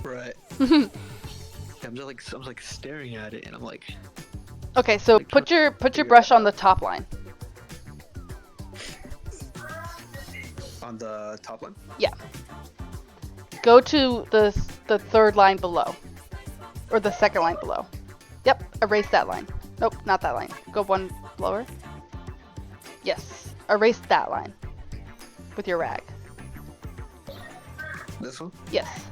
Right. I'm just like staring at it, and I'm like. Okay, so Like, put your brush on the top line. On the top line? Yeah. Go to the third line below, or the second line below. Yep. Erase that line. Nope, not that line. Go one lower. Yes. Erase that line with your rag. This one? Yes.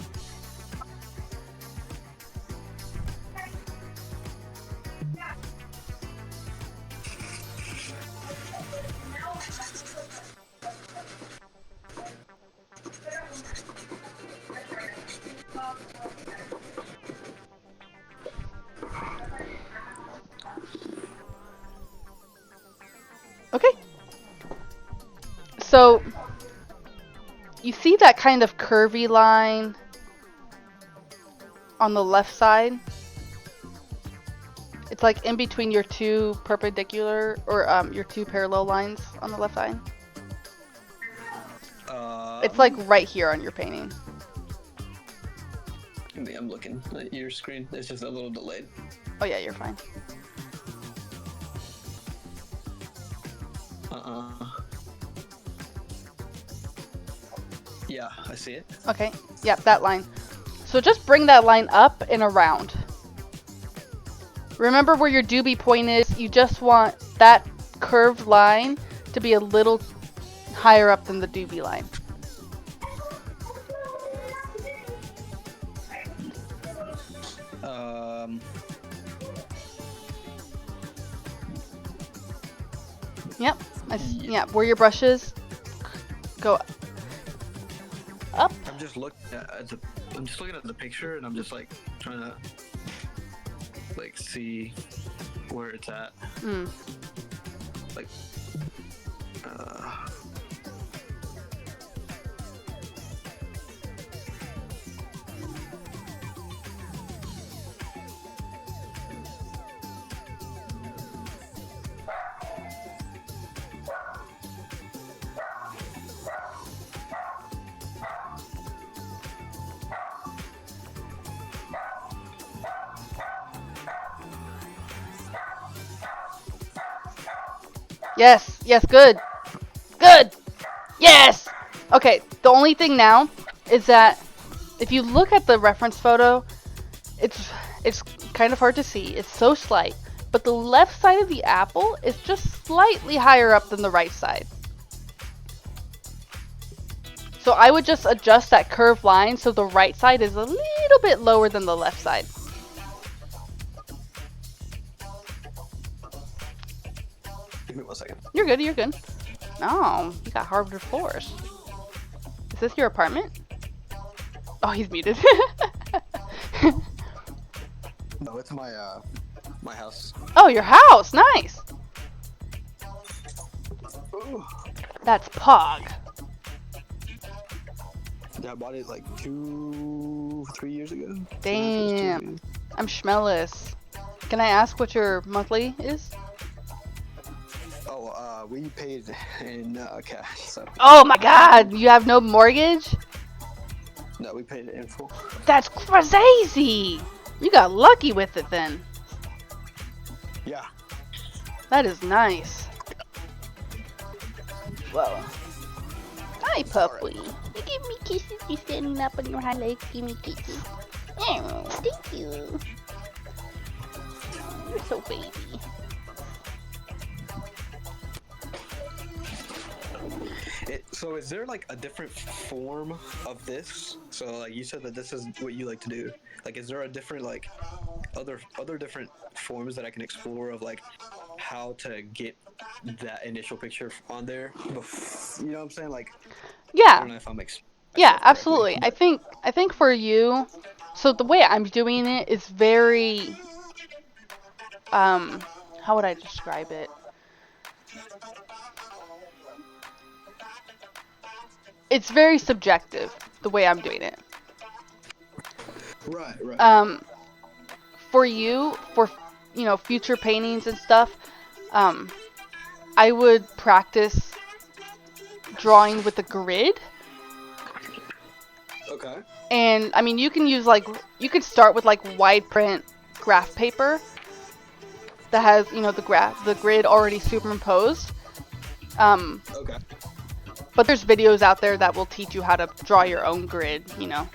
Okay. So you see that kind of curvy line on the left side? It's like in between your two perpendicular or your two parallel lines on the left side. It's like right here on your painting. I'm looking at your screen. It's just a little delayed. Oh yeah, you're fine. Yeah, I see it. Okay, yep, that line. So just bring that line up and around. Remember where your doobie point is, you just want that curved line to be a little higher up than the doobie line. Yep, yeah, where your brush is, go up. I'm just looking at the picture, and I'm just like trying to like see where it's at. Like Yes, yes, good. Good. Yes. Okay, the only thing now is that if you look at the reference photo, it's kind of hard to see. It's so slight, but the left side of the apple is just slightly higher up than the right side. So I would just adjust that curved line so the right side is a little bit lower than the left side. Give me 1 second. You're good, you're good. No, you got hardwood floors. Is this your apartment? Oh, he's muted. No, it's my my house. Oh, your house, nice. Ooh. That's Pog. Yeah, I bought it like 2-3 years ago. Damn. I'm schmellless. Can I ask what your monthly is? Oh, we paid in cash. So. Oh my god, you have no mortgage? No, we paid it in full. That's crazy! You got lucky with it then. Yeah. That is nice. Whoa. Hi, puppy. You give me kisses. You standing up on your hind legs. Give me kisses. Oh, thank you. You're so baby. So is there like a different form of this? So like you said that this is what you like to do. Like is there a different like other different forms that I can explore of like how to get that initial picture on there? You know what I'm saying? Like I Yeah. don't know if I'm Yeah, absolutely. I think for you, so the way I'm doing it is very how would I describe it? It's very subjective, the way I'm doing it. Right. For you, for, you know, future paintings and stuff, I would practice drawing with a grid. Okay. And, I mean, you can use, like, you could start with, like, wide print graph paper that has, you know, the grid already superimposed. Okay. But there's videos out there that will teach you how to draw your own grid, you know.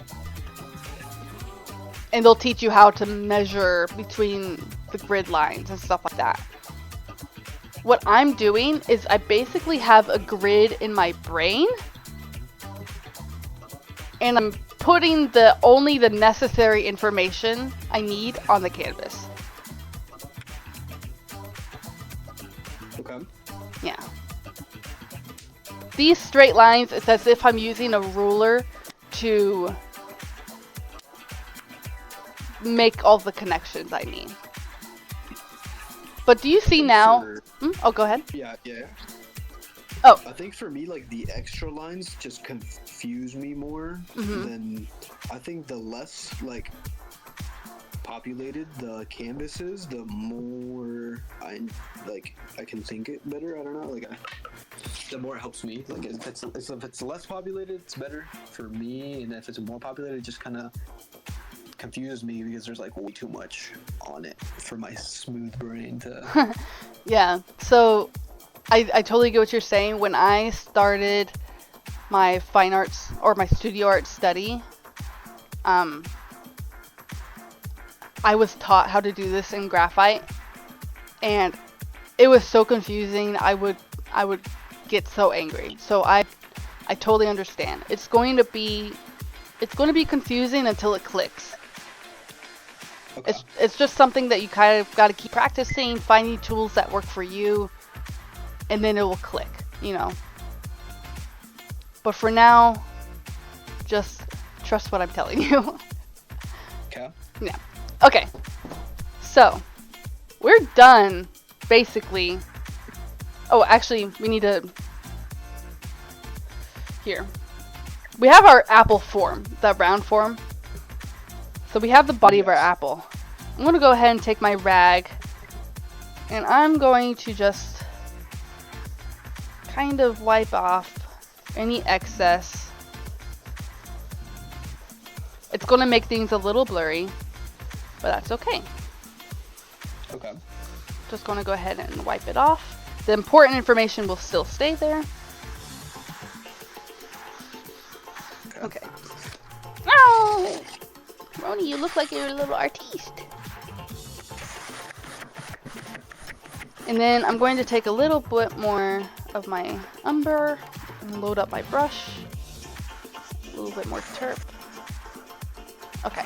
And they'll teach you how to measure between the grid lines and stuff like that. What I'm doing is I basically have a grid in my brain. And I'm putting only the necessary information I need on the canvas. Okay. Yeah. These straight lines, it's as if I'm using a ruler to make all the connections I need. But do you see now? Oh, go ahead. Yeah. Oh. I think for me, like the extra lines just confuse me more than I think the less like populated the canvas is, the more I can think it better. I don't know, like the more it helps me. Like if it's less populated, it's better for me, and if it's more populated, it just kind of confuses me because there's like way too much on it for my smooth brain to. Yeah. So I totally get what you're saying. When I started my fine arts or my studio art study, I was taught how to do this in graphite, and it was so confusing. I would get so angry. So I totally understand. It's going to be confusing until it clicks. Okay. It's just something that you kind of got to keep practicing, finding tools that work for you, and then it will click, you know. But for now, just trust what I'm telling you. Okay. Yeah. Okay. So, we're done, basically. Oh, actually, we need to... Here. We have our apple form, that round form. So we have the body of our apple. I'm going to go ahead and take my rag, and I'm going to just kind of wipe off any excess. It's going to make things a little blurry, but that's okay. Okay. Just going to go ahead and wipe it off. The important information will still stay there. Okay. Oh! Oh, Roni, you look like you're a little artiste. And then I'm going to take a little bit more of my umber and load up my brush. A little bit more terp. Okay.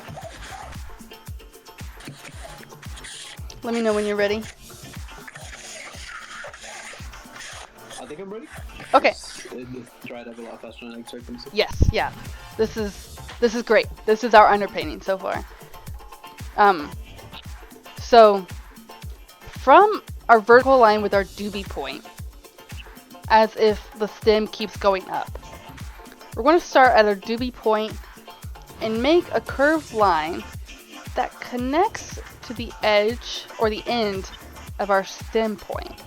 Let me know when you're ready. I think I'm ready. Okay. It dried up a lot faster than I expected. Yes, yeah. This is great. This is our underpainting so far. So from our vertical line with our doobie point, as if the stem keeps going up, we're going to start at our doobie point and make a curved line that connects to the edge or the end of our stem point.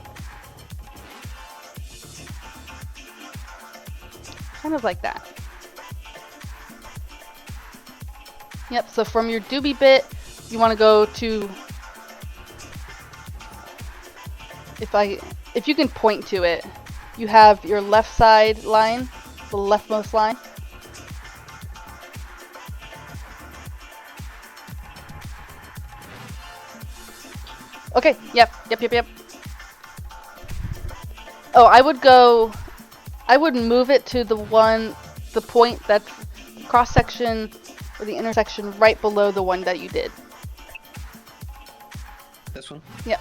Kind of like that. Yep, so from your doobie bit, you want to go to, if you can point to it, you have your left side line, the leftmost line. Okay, yep. Oh, I would move it to the point that's the cross section or the intersection right below the one that you did. This one? Yep.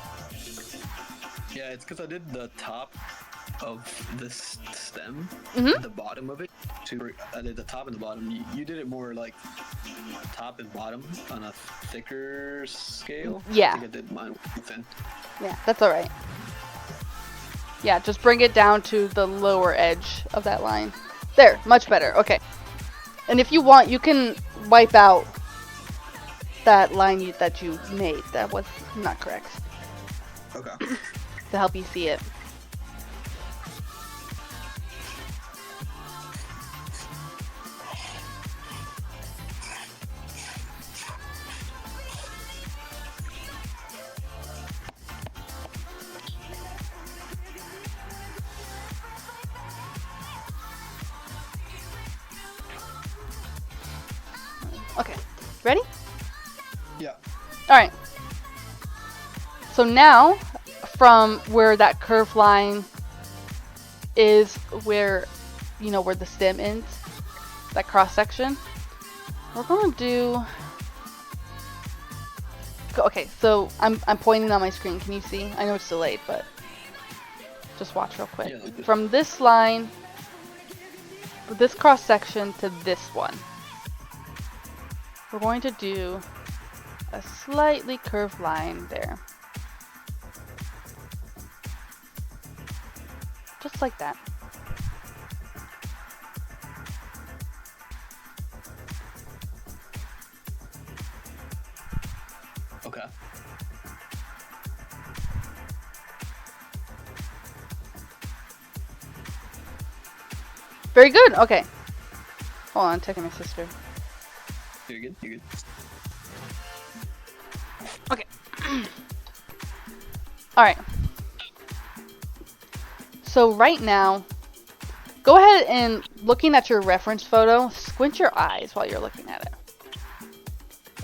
Yeah, it's because I did the top of this stem, the bottom of it. I did the top and the bottom. You did it more like top and bottom on a thicker scale. Yeah. I think I did mine thin. Yeah, that's alright. Yeah, just bring it down to the lower edge of that line. There, much better. Okay. And if you want, you can wipe out that line that you made. That was not correct. Okay. To help you see it. Okay, ready? Yeah. Alright. So now, from where that curved line is where, where the stem ends, that cross section, we're going to do... Okay, so I'm pointing on my screen. Can you see? I know it's delayed, but just watch real quick. Yeah. From this line, this cross section to this one, we're going to do a slightly curved line there. Just like that. Okay. Very good. Okay. Hold on, I'm taking my sister. You're good. You're good. Okay. Alright. So right now, go ahead and, looking at your reference photo, squint your eyes while you're looking at it.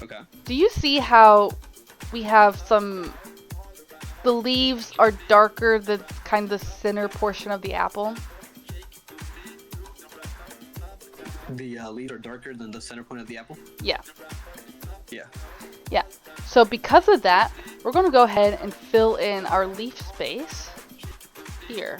Okay. Do you see how we have the leaves are darker than kind of the center portion of the apple? The leaves are darker than the center point of the apple? Yeah. Yeah. Yeah. So because of that, we're going to go ahead and fill in our leaf space here.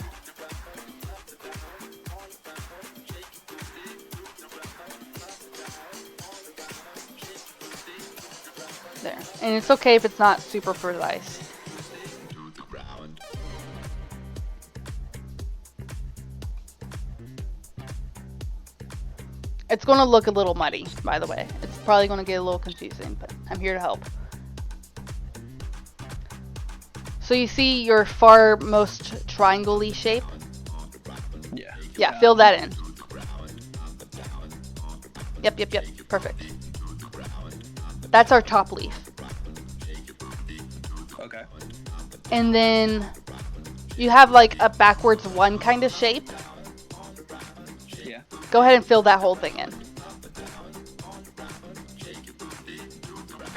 There. And it's okay if it's not super precise. It's going to look a little muddy, by the way. It's probably going to get a little confusing, but I'm here to help. So you see your far most triangle-y shape? Yeah. Yeah, fill that in. Yep. Perfect. That's our top leaf. Okay. And then you have like a backwards one kind of shape. Yeah. Go ahead and fill that whole thing in.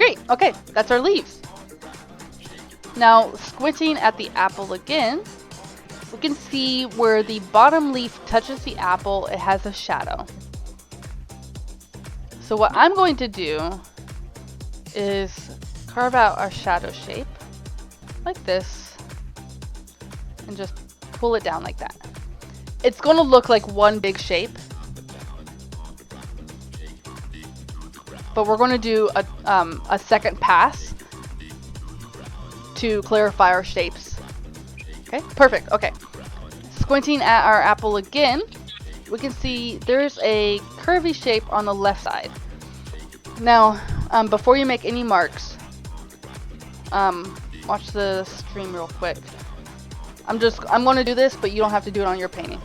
Great, okay, that's our leaves. Now, squinting at the apple again, we can see where the bottom leaf touches the apple, it has a shadow. So what I'm going to do is carve out our shadow shape like this and just pull it down like that. It's going to look like one big shape, but we're going to do a second pass to clarify our shapes. Okay, perfect. Okay, squinting at our apple again, we can see there's a curvy shape on the left side. Now, before you make any marks, watch the stream real quick. I'm going to do this, but you don't have to do it on your painting.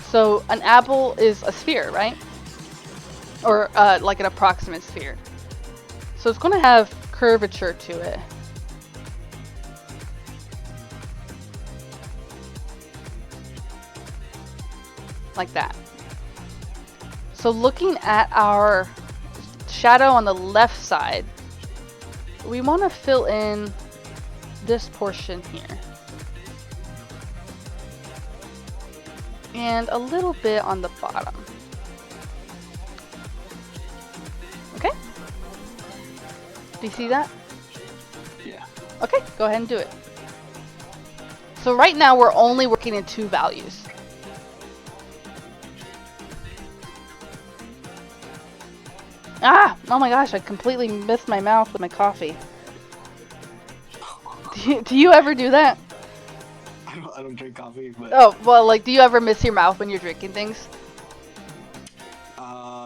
So an apple is a sphere, right? Or like an approximate sphere. So it's going to have curvature to it. Like that. So looking at our shadow on the left side, we want to fill in this portion here. And a little bit on the bottom. Okay? Do you see that? Yeah. Okay, go ahead and do it. So right now we're only working in two values. Ah! Oh my gosh, I completely missed my mouth with my coffee. Do you ever do that? I don't drink coffee, but... Oh, well, like, do you ever miss your mouth when you're drinking things?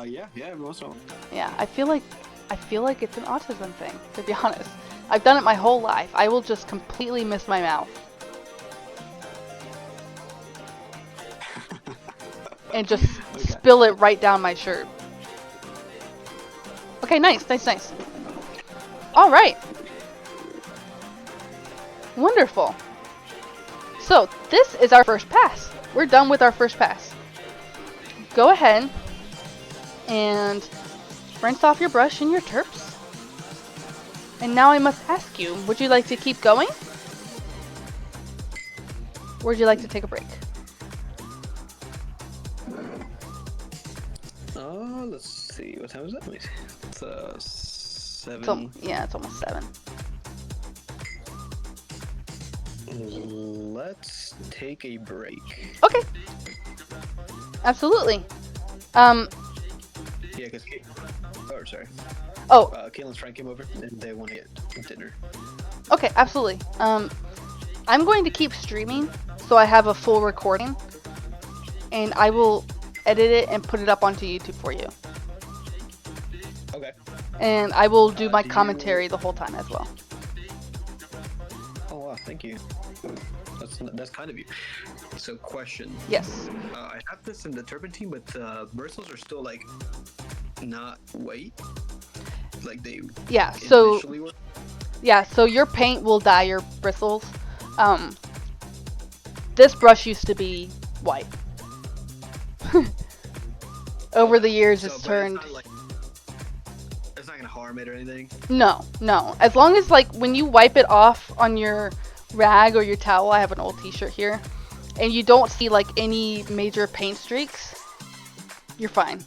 Yeah, every once in a while. Yeah, I feel like it's an autism thing, to be honest. I've done it my whole life. I will just completely miss my mouth. And just spill it right down my shirt. Okay, nice. All right. Wonderful. So, this is our first pass. We're done with our first pass. Go ahead and rinse off your brush and your terps. And now I must ask you, would you like to keep going? Or would you like to take a break? Let's see. What time is it? It's 7. Yeah, it's almost 7. Let's take a break. Okay. Absolutely. Yeah, because... Oh, sorry. Oh. Caitlin's friend came over and they want to get dinner. Okay, absolutely. I'm going to keep streaming so I have a full recording. And I will edit it and put it up onto YouTube for you. Okay. And I will do my commentary the whole time as well. Oh wow, thank you. That's kind of you. So, question. Yes. I have this in the turpentine, but bristles are still like not white. Like they. Yeah. So. Initially were. Yeah. So your paint will dye your bristles. This brush used to be white. Over the years, it's turned. It's not gonna harm it or anything. No. As long as like when you wipe it off on your rag or your towel, I have an old t-shirt here, and you don't see like any major paint streaks, you're fine.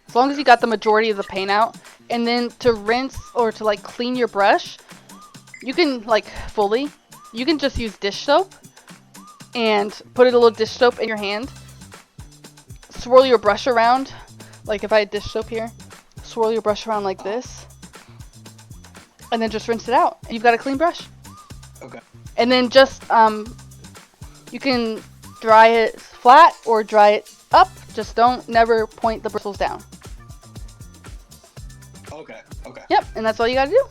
As long as you got the majority of the paint out. And then to rinse or to like clean your brush, you can like fully, you can just use dish soap and put a little dish soap in your hand, swirl your brush around, like if I had dish soap here, swirl your brush around like this, and then just rinse it out. And you've got a clean brush. Okay. And then just, you can dry it flat or dry it up. Just don't never point the bristles down. Okay. Yep, and that's all you gotta do.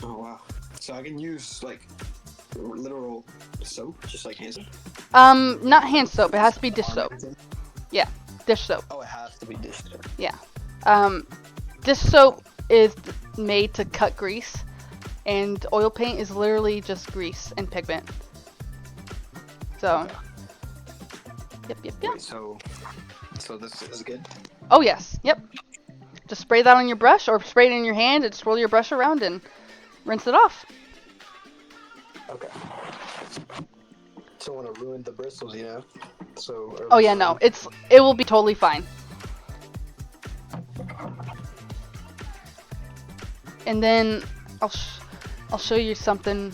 Oh wow. So I can use like literal soap, just like hand soap? Not hand soap, it has to be dish soap. Yeah, dish soap. Oh, it has to be dish soap. Yeah. Dish soap is made to cut grease, and oil paint is literally just grease and pigment. So, Okay. yep. Wait, so So this is good. Oh yes, yep. Just spray that on your brush or spray it in your hand and swirl your brush around and rinse it off. Okay. Don't want to ruin the bristles, you know. So Oh early yeah, on. no, it will be totally fine. And then I'll show you something.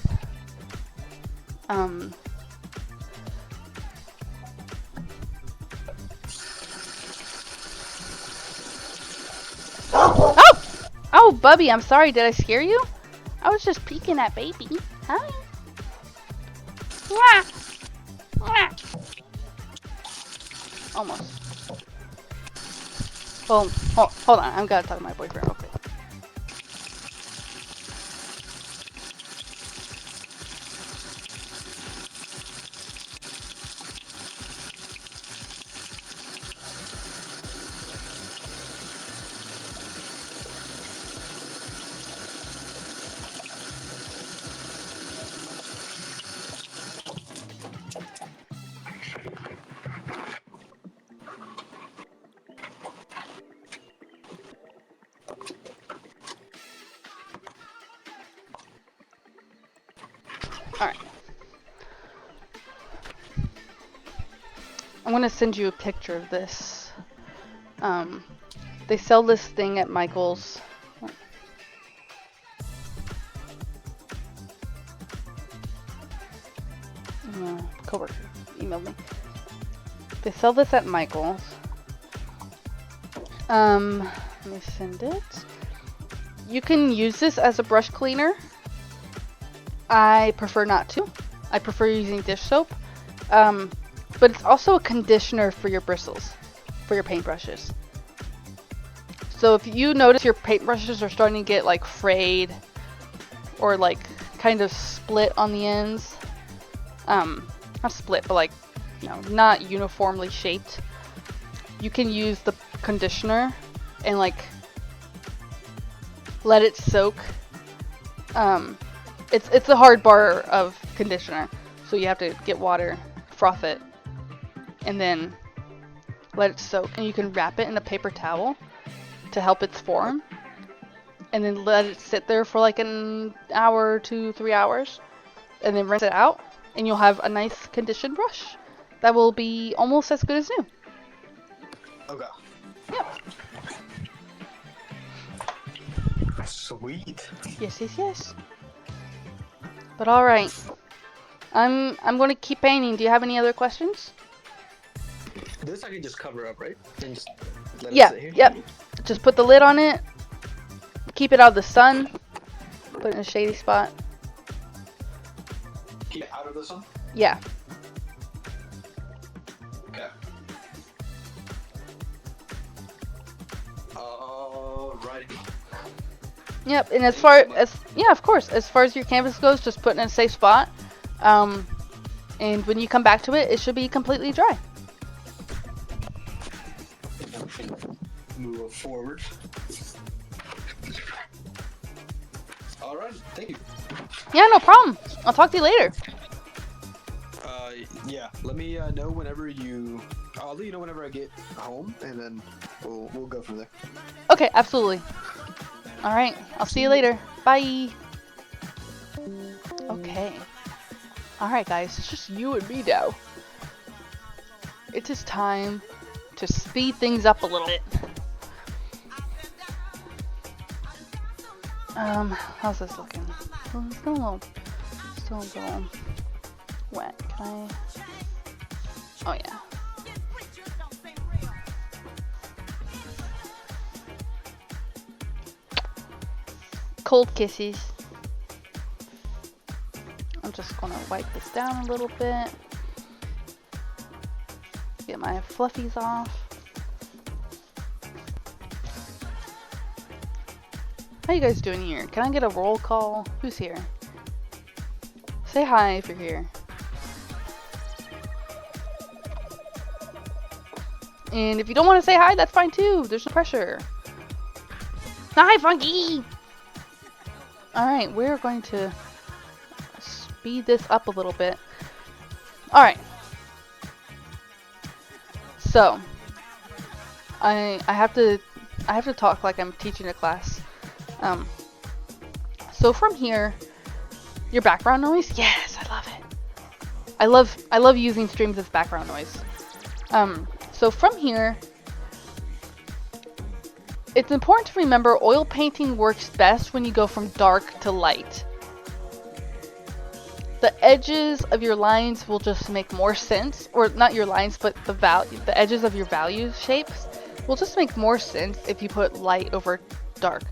Oh! Oh, Bubby, I'm sorry. Did I scare you? I was just peeking at baby. Hi. Mwah! Mwah! Almost. Well, hold on. I've got to talk to my boyfriend real quick. Alright. I'm gonna send you a picture of this. They sell this thing at Michael's. Coworker emailed me. They sell this at Michael's. Let me send it. You can use this as a brush cleaner. I prefer not to. I prefer using dish soap. But it's also a conditioner for your bristles, for your paintbrushes. So if you notice your paintbrushes are starting to get like frayed or like kind of split on the ends, not split, but like, you know, not uniformly shaped, you can use the conditioner and like let it soak. It's a hard bar of conditioner, so you have to get water, froth it, and then let it soak. And you can wrap it in a paper towel to help its form, and then let it sit there for like an hour to 3 hours, and then rinse it out, and you'll have a nice conditioned brush that will be almost as good as new. Okay. Yep. Sweet. Yes. But all right, I'm going to keep painting. Do you have any other questions? This I can just cover up, right? And just let it Yeah. sit here? Yep. Just put the lid on it. Keep it out of the sun. Put it in a shady spot. Keep it out of the sun? Yeah. Okay. Alrighty. Yep. And as far as, yeah, of course, as far as your canvas goes, just put it in a safe spot. And when you come back to it, it should be completely dry. Move forward. Alright, thank you. Yeah, no problem. I'll talk to you later. Yeah, let me know whenever I'll let you know whenever I get home, and then we'll go from there. Okay, absolutely. All right, I'll see you later. Bye. Okay. All right, guys, it's just you and me now. It is time to speed things up a little bit. How's this looking? Still a little wet. Can I? Oh yeah. Cold kisses. I'm just gonna wipe this down a little bit. Get my fluffies off. How you guys doing here? Can I get a roll call? Who's here? Say hi if you're here. And if you don't want to say hi, that's fine too. There's no pressure. Hi, Funky! Alright, we're going to speed this up a little bit. Alright. So, I have to talk like I'm teaching a class. So from here, your background noise, yes, I love it. I love using streams as background noise. So from here, it's important to remember oil painting works best when you go from dark to light. The edges of your lines will just make more sense, or not your lines, but the edges of your value shapes will just make more sense if you put light over dark.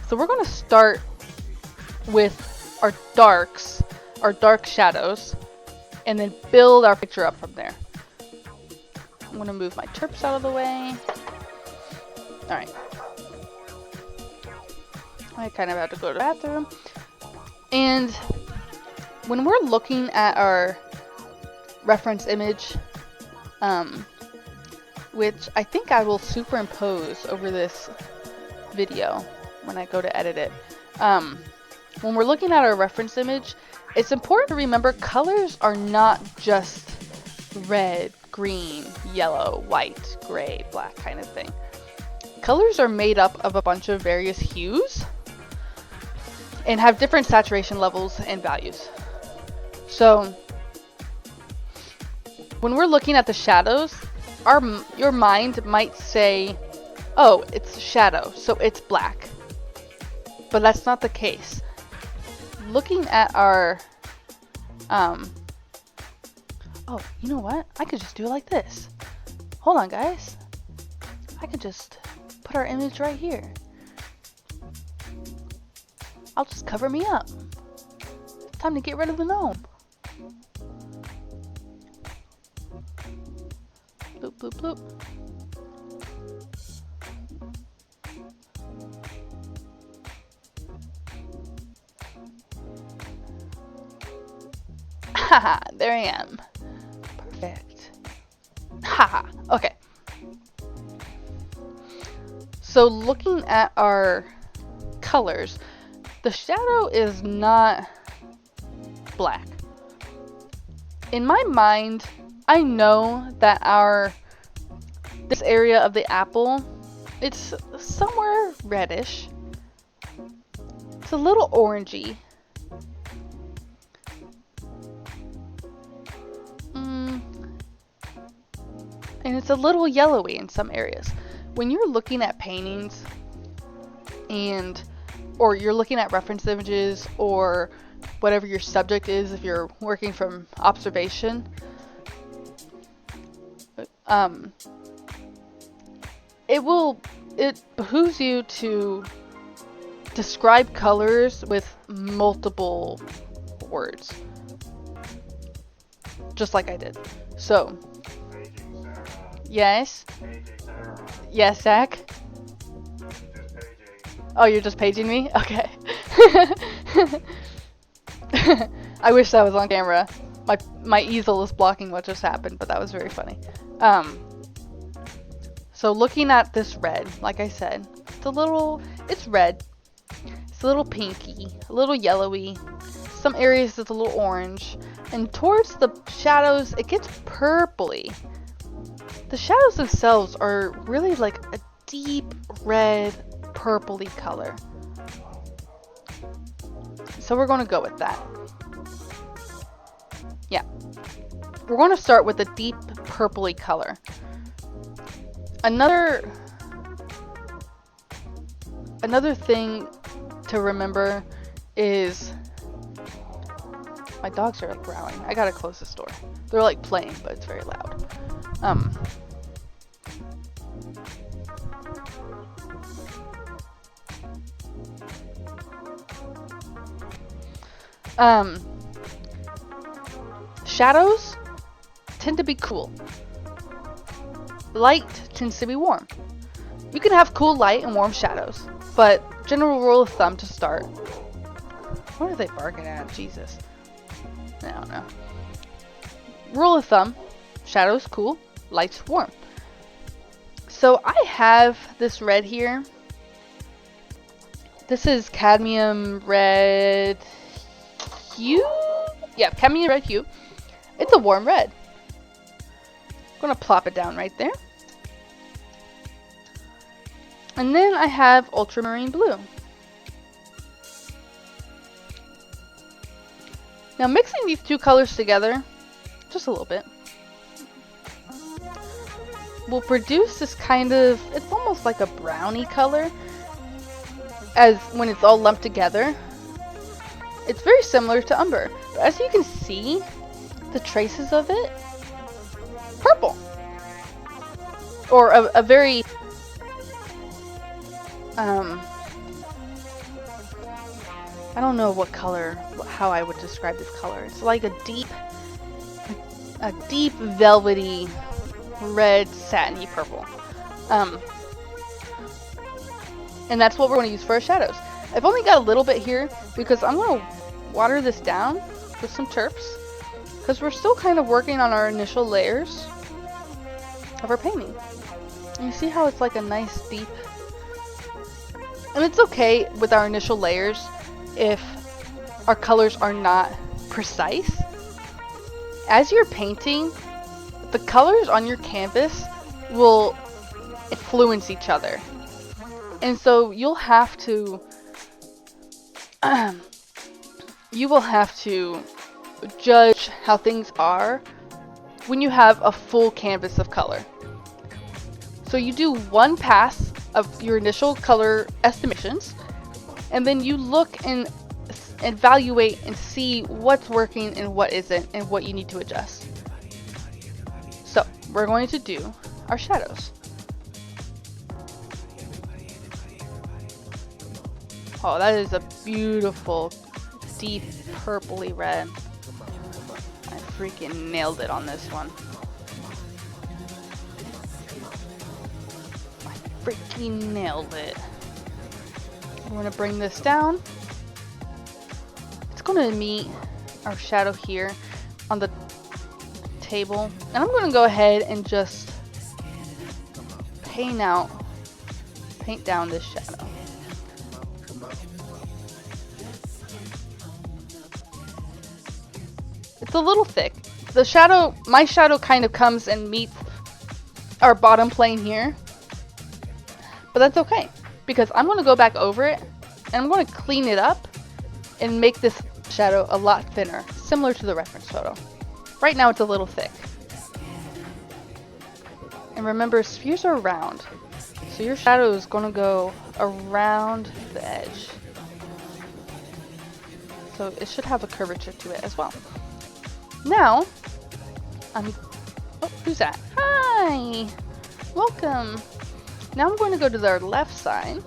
So we're going to start with our darks, our dark shadows, and then build our picture up from there. I'm going to move my terps out of the way. Alright. I kind of have to go to the bathroom. And when we're looking at our reference image, which I think I will superimpose over this video when I go to edit it. When we're looking at our reference image, it's important to remember colors are not just red, green, yellow, white, gray, black kind of thing. Colors are made up of a bunch of various hues and have different saturation levels and values. So when we're looking at the shadows, your mind might say, oh, it's shadow, so it's black. But that's not the case. Looking at our, oh, you know what? I could just do it like this. Hold on, guys. I could just put our image right here. I'll just cover me up. It's time to get rid of the gnome. Bloop, bloop, bloop. Haha, there I am. Perfect. Haha, okay. So looking at our colors, the shadow is not black. In my mind, I know that this area of the apple, it's somewhere reddish. It's a little orangey. And it's a little yellowy in some areas. When you're looking at paintings or you're looking at reference images or whatever your subject is, if you're working from observation, it behooves you to describe colors with multiple words, just like I did. So, yes, yes, Zach. Oh, you're just paging me? Okay. I wish that was on camera. My easel is blocking what just happened, but that was very funny. So looking at this red, like I said, it's red. It's a little pinky, a little yellowy. Some areas it's a little orange. And towards the shadows, it gets purpley. The shadows themselves are really like a deep red, purpley color. So we're going to go with that. Yeah. We're going to start with a deep purpley color. Another thing to remember is my dogs are like growling. I gotta close this door. They're like playing, but it's very loud. Shadows tend to be cool. Light tends to be warm. You can have cool light and warm shadows, but general rule of thumb to start. What are they barking at? Jesus. I don't know. Rule of thumb, shadows cool, light's warm. So I have this red here. This is cadmium red hue? Yeah, cadmium red hue. It's a warm red. I'm gonna plop it down right there. And then I have ultramarine blue. Now mixing these two colors together, just a little bit, will produce this kind of, it's almost like a brownie color as when it's all lumped together. It's very similar to umber, but as you can see, the traces of it, purple. Or a very, I don't know what color, how I would describe this color. It's like a deep velvety red satiny purple. And that's what we're going to use for our shadows. I've only got a little bit here because I'm going to water this down with some terps because we're still kind of working on our initial layers of our painting. And you see how it's like a nice deep, and it's okay with our initial layers if our colors are not precise. As you're painting, the colors on your canvas will influence each other. And so you'll have to you will have to judge how things are when you have a full canvas of color. So you do one pass of your initial color estimations, and then you look and evaluate and see what's working and what isn't and what you need to adjust. So we're going to do our shadows. Oh, that is a beautiful deep purpley red. I freaking nailed it on this one. I freaking nailed it. I'm going to bring this down. It's going to meet our shadow here on the table. And I'm going to go ahead and just paint down this shadow. It's a little thick. The shadow, my shadow kind of comes and meets our bottom plane here. But that's okay, because I'm going to go back over it and I'm going to clean it up and make this shadow a lot thinner, similar to the reference photo. Right now it's a little thick. And remember, spheres are round, so your shadow is going to go around the edge. So it should have a curvature to it as well. Now, oh, who's that? Hi! Welcome! Now I'm going to go to their left side.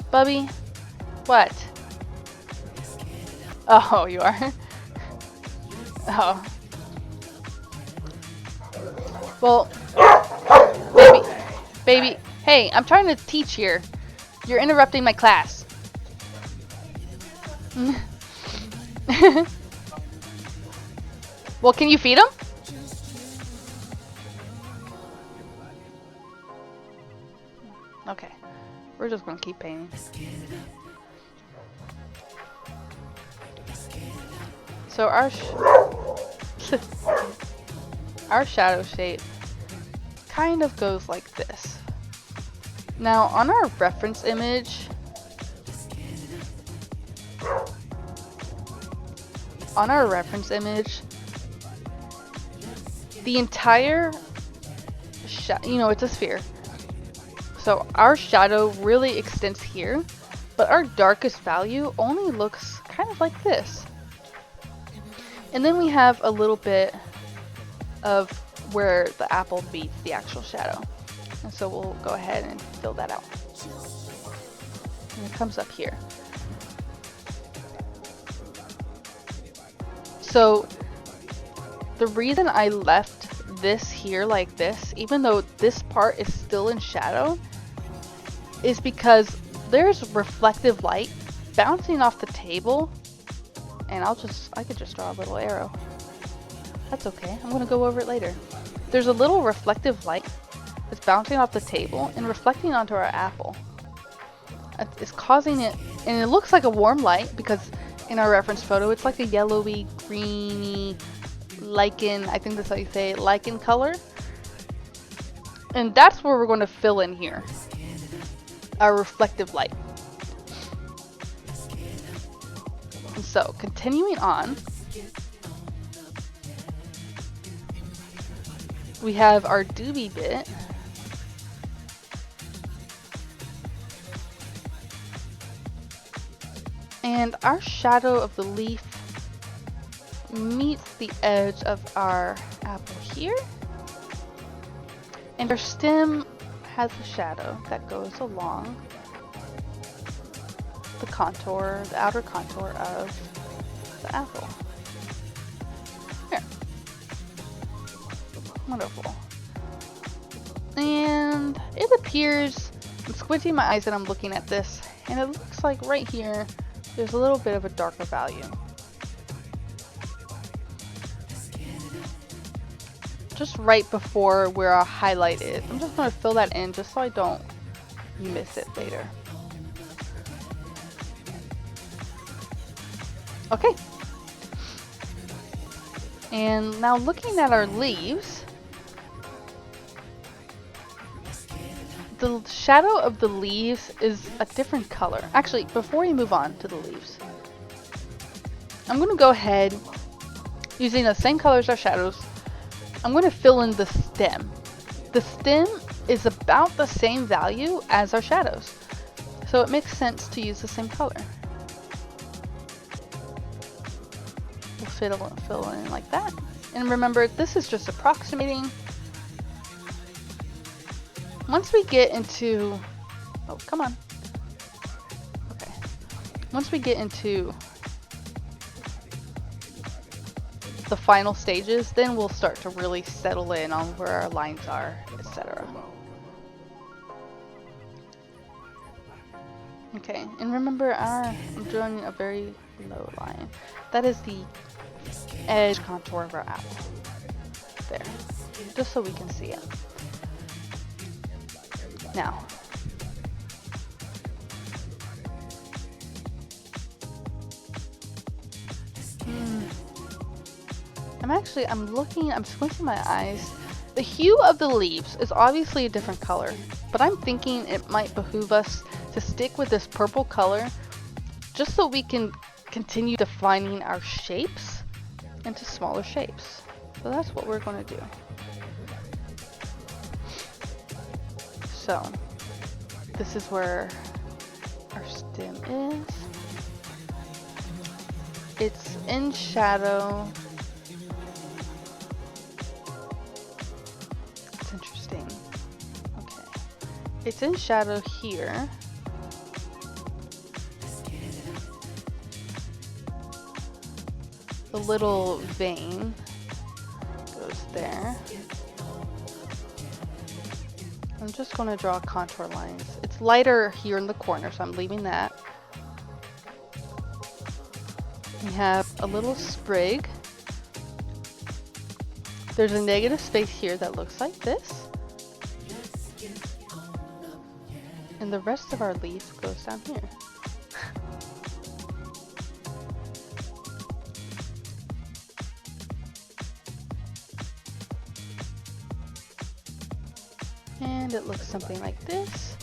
Bubby? What? Oh, you are? Oh. Well, baby, hey, I'm trying to teach here. You're interrupting my class. Well, can you feed him? Okay, we're just gonna keep painting. So our shadow shape kind of goes like this. Now on our reference image, the entire it's a sphere. So our shadow really extends here, but our darkest value only looks kind of like this. And then we have a little bit of where the apple meets the actual shadow. And so we'll go ahead and fill that out. And it comes up here. So the reason I left this here like this, even though this part is still in shadow, is because there's reflective light bouncing off the table, and I could just draw a little arrow. That's okay, I'm gonna go over it later. There's a little reflective light that's bouncing off the table and reflecting onto our apple. It's causing it, and it looks like a warm light because in our reference photo it's like a yellowy, greeny, lichen, I think that's how you say it, lichen color. And that's where we're going to fill in here. Our reflective light. And so, continuing on, we have our doobie bit. And our shadow of the leaf meets the edge of our apple here. And our stem has a shadow that goes along the contour, the outer contour of the apple. Here. Wonderful. And it appears, I'm squinting my eyes and I'm looking at this, and it looks like right here there's a little bit of a darker value. Just right before where our highlight is. I'm just going to fill that in just so I don't miss it later. Okay. And now looking at our leaves, the shadow of the leaves is a different color. Actually, before we move on to the leaves, I'm going to go ahead, using the same color as our shadows, I'm going to fill in the stem. The stem is about the same value as our shadows, so it makes sense to use the same color. We'll fill in like that. And remember, this is just approximating. Once we get into, oh, come on. Okay. Once we get into the final stages, then we'll start to really settle in on where our lines are, etc. Okay, and remember, I'm drawing a very low line. That is the edge contour of our apple. There. Just so we can see it. Now, I'm squinting my eyes. The hue of the leaves is obviously a different color, but I'm thinking it might behoove us to stick with this purple color just so we can continue defining our shapes into smaller shapes. So that's what we're going to do. So, this is where our stem is. It's in shadow. It's interesting. Okay. It's in shadow here. The little vein goes there. I'm just going to draw contour lines. It's lighter here in the corner, so I'm leaving that. We have a little sprig. There's a negative space here that looks like this. And the rest of our leaf goes down here. And it looks something like this.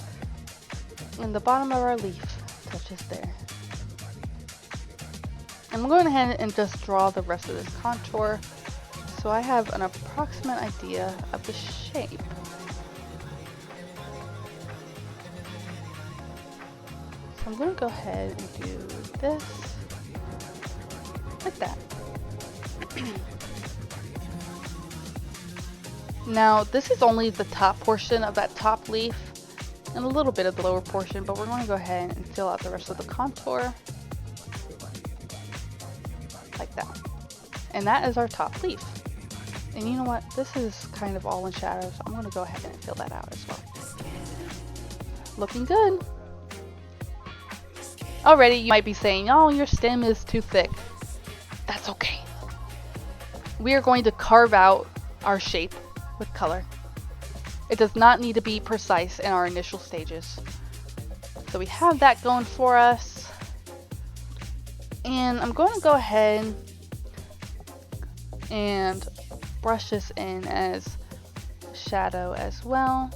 And the bottom of our leaf touches there. I'm going ahead and just draw the rest of this contour so I have an approximate idea of the shape. So I'm going to go ahead and do this like that. Now, this is only the top portion of that top leaf and a little bit of the lower portion, but we're going to go ahead and fill out the rest of the contour like that. And that is our top leaf. And you know what? This is kind of all in shadow, so I'm going to go ahead and fill that out as well. Looking good. Already, you might be saying, oh, your stem is too thick. That's okay. We are going to carve out our shape with color. It does not need to be precise in our initial stages. So we have that going for us. And I'm going to go ahead and brush this in as shadow as well.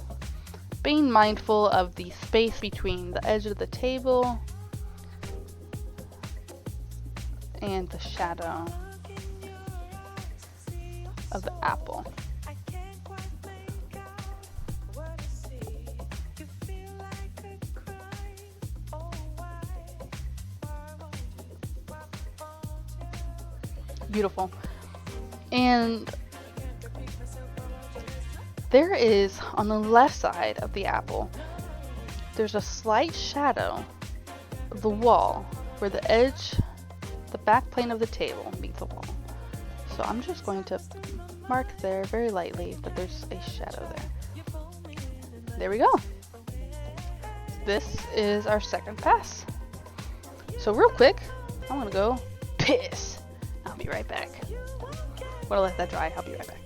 Being mindful of the space between the edge of the table and the shadow of the apple. Beautiful. And there is, on the left side of the apple, there's a slight shadow of the wall where the edge, the back plane of the table meets the wall. So I'm just going to mark there very lightly that there's a shadow there. There we go. This is our second pass. So real quick, I'm gonna go piss. I'll be right back. I'm gonna let that dry. I'll be right back.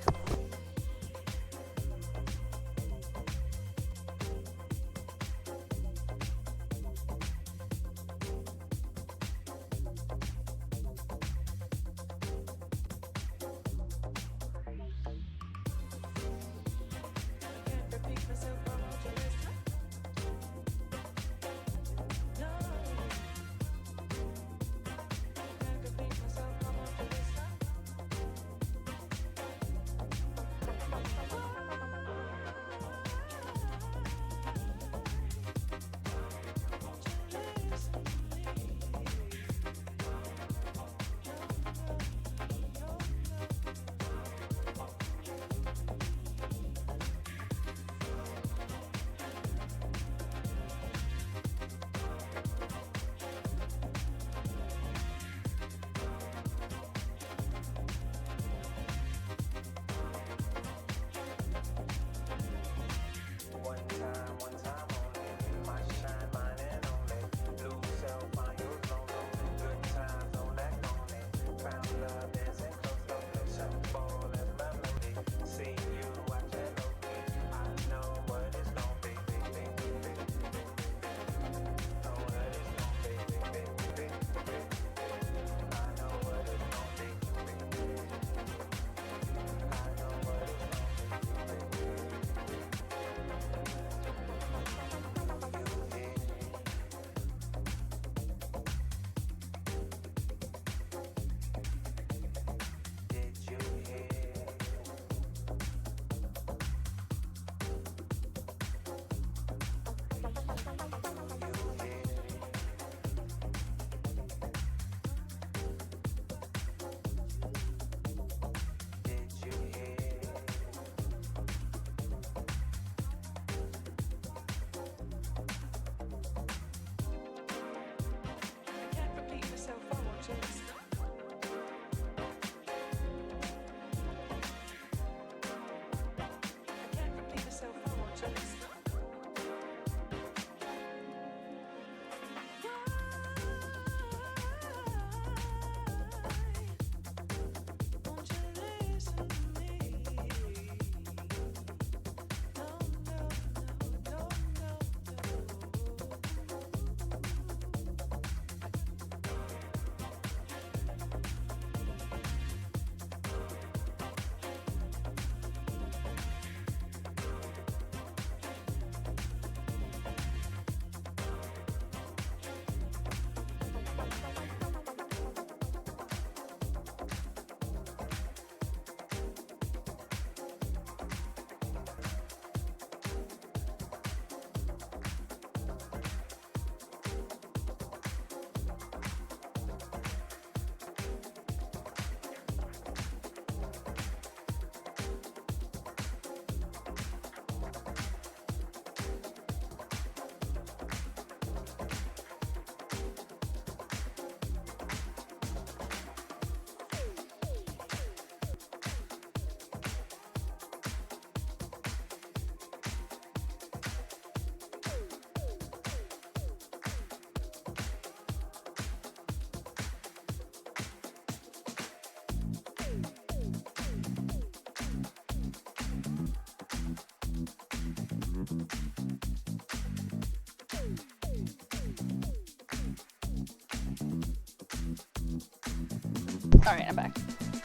Alright, I'm back.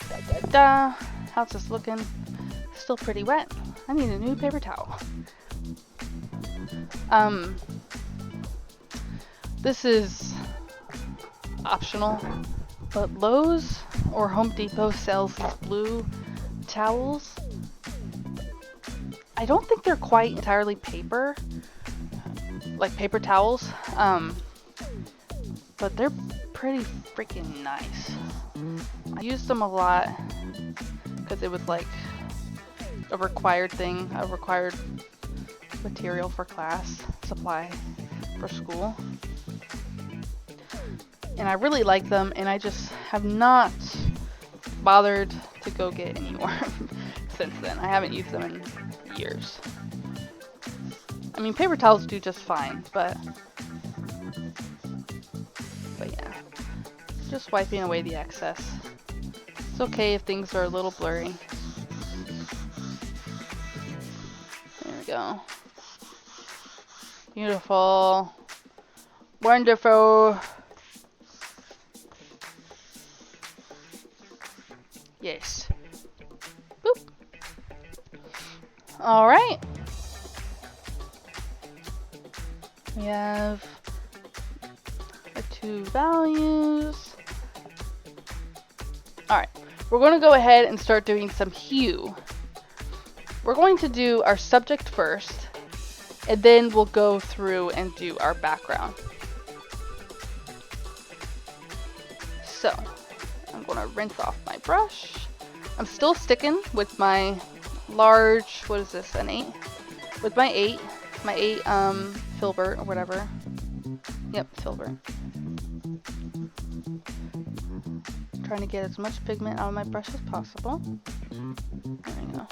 Da-da-da. How's this looking? Still pretty wet. I need a new paper towel. This is optional, but Lowe's or Home Depot sells these blue towels. I don't think they're quite entirely paper, like paper towels, but they're pretty freaking nice. I used them a lot because it was like a required thing, a required material for class, supply for school. And I really like them, and I just have not bothered to go get any more since then. I haven't used them in years. I mean, paper towels do just fine, but yeah. Just wiping away the excess. It's okay if things are a little blurry. There we go. Beautiful. Wonderful. Yes. Boop. All right. We have our two values. All right. We're going to go ahead and start doing some hue. We're going to do our subject first, and then we'll go through and do our background. So, I'm going to rinse off my brush. I'm still sticking with my large, what is this, an 8? With my 8 filbert or whatever. Yep, filbert. Trying to get as much pigment out of my brush as possible. There we go.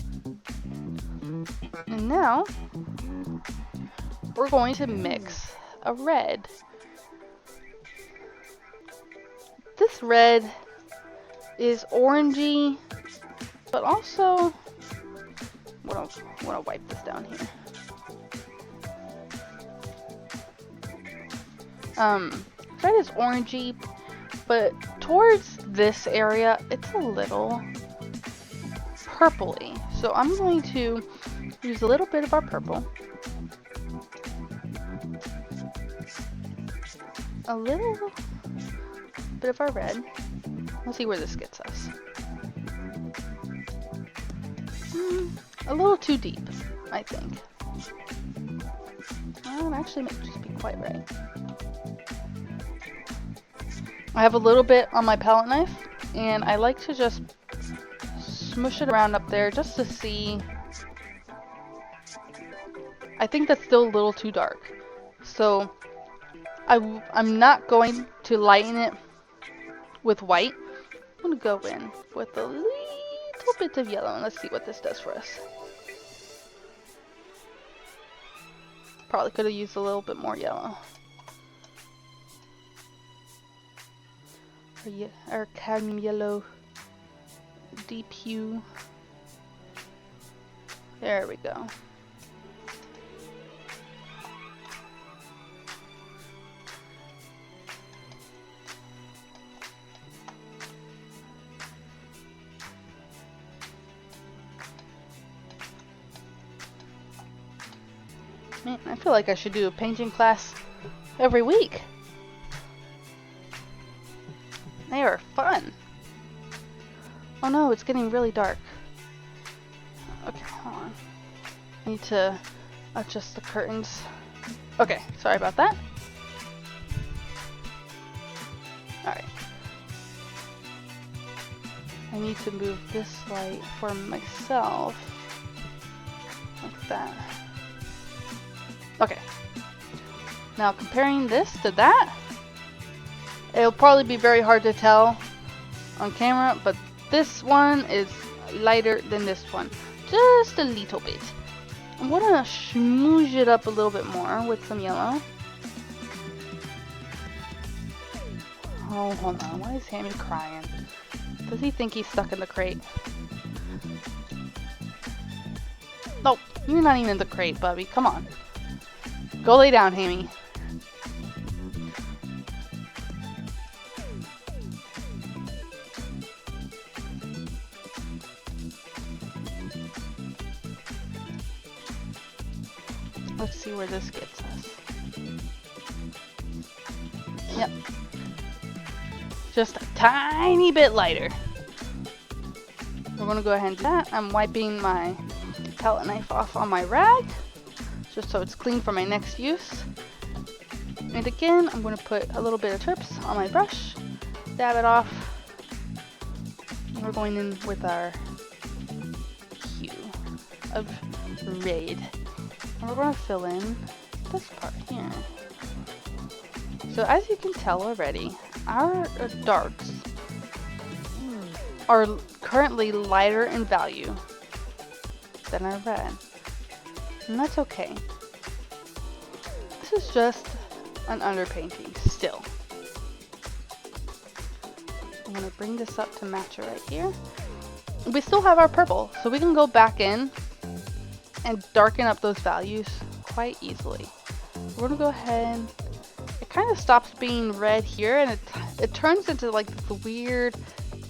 And now, we're going to mix a red. This red is orangey, but also, I want to wipe this down here. Red is orangey, but towards this area, it's a little purpley. So I'm going to use a little bit of our purple, a little bit of our red. Let's see where this gets us. A little too deep, I think. Actually, might just be quite right. I have a little bit on my palette knife, and I like to just smush it around up there just to see. I think that's still a little too dark. So I'm not going to lighten it with white. I'm going to go in with a little bit of yellow, and let's see what this does for us. Probably could have used a little bit more yellow. Our cadmium yellow deep hue. There we go. Man, I feel like I should do a painting class every week. They are fun. Oh no, it's getting really dark. Okay, hold on. I need to adjust the curtains. Okay, sorry about that. Alright. I need to move this light for myself. Like that. Okay. Now comparing this to that, it'll probably be very hard to tell on camera, but this one is lighter than this one. Just a little bit. I'm gonna smoosh it up a little bit more with some yellow. Oh, hold on. Why is Hammy crying? Does he think he's stuck in the crate? Nope. You're not even in the crate, Bubby. Come on. Go lay down, Hammy. Let's see where this gets us. Yep. Just a tiny bit lighter. We're gonna go ahead and do that. I'm wiping my palette knife off on my rag, just so it's clean for my next use. And again, I'm gonna put a little bit of terps on my brush, dab it off. And we're going in with our hue of red. And we're gonna fill in this part here. So as you can tell already, our darks are currently lighter in value than our red. And that's okay. This is just an underpainting still. I'm gonna bring this up to match it right here. We still have our purple, so we can go back in and darken up those values quite easily. We're gonna go ahead. It kind of stops being red here, and it turns into like the weird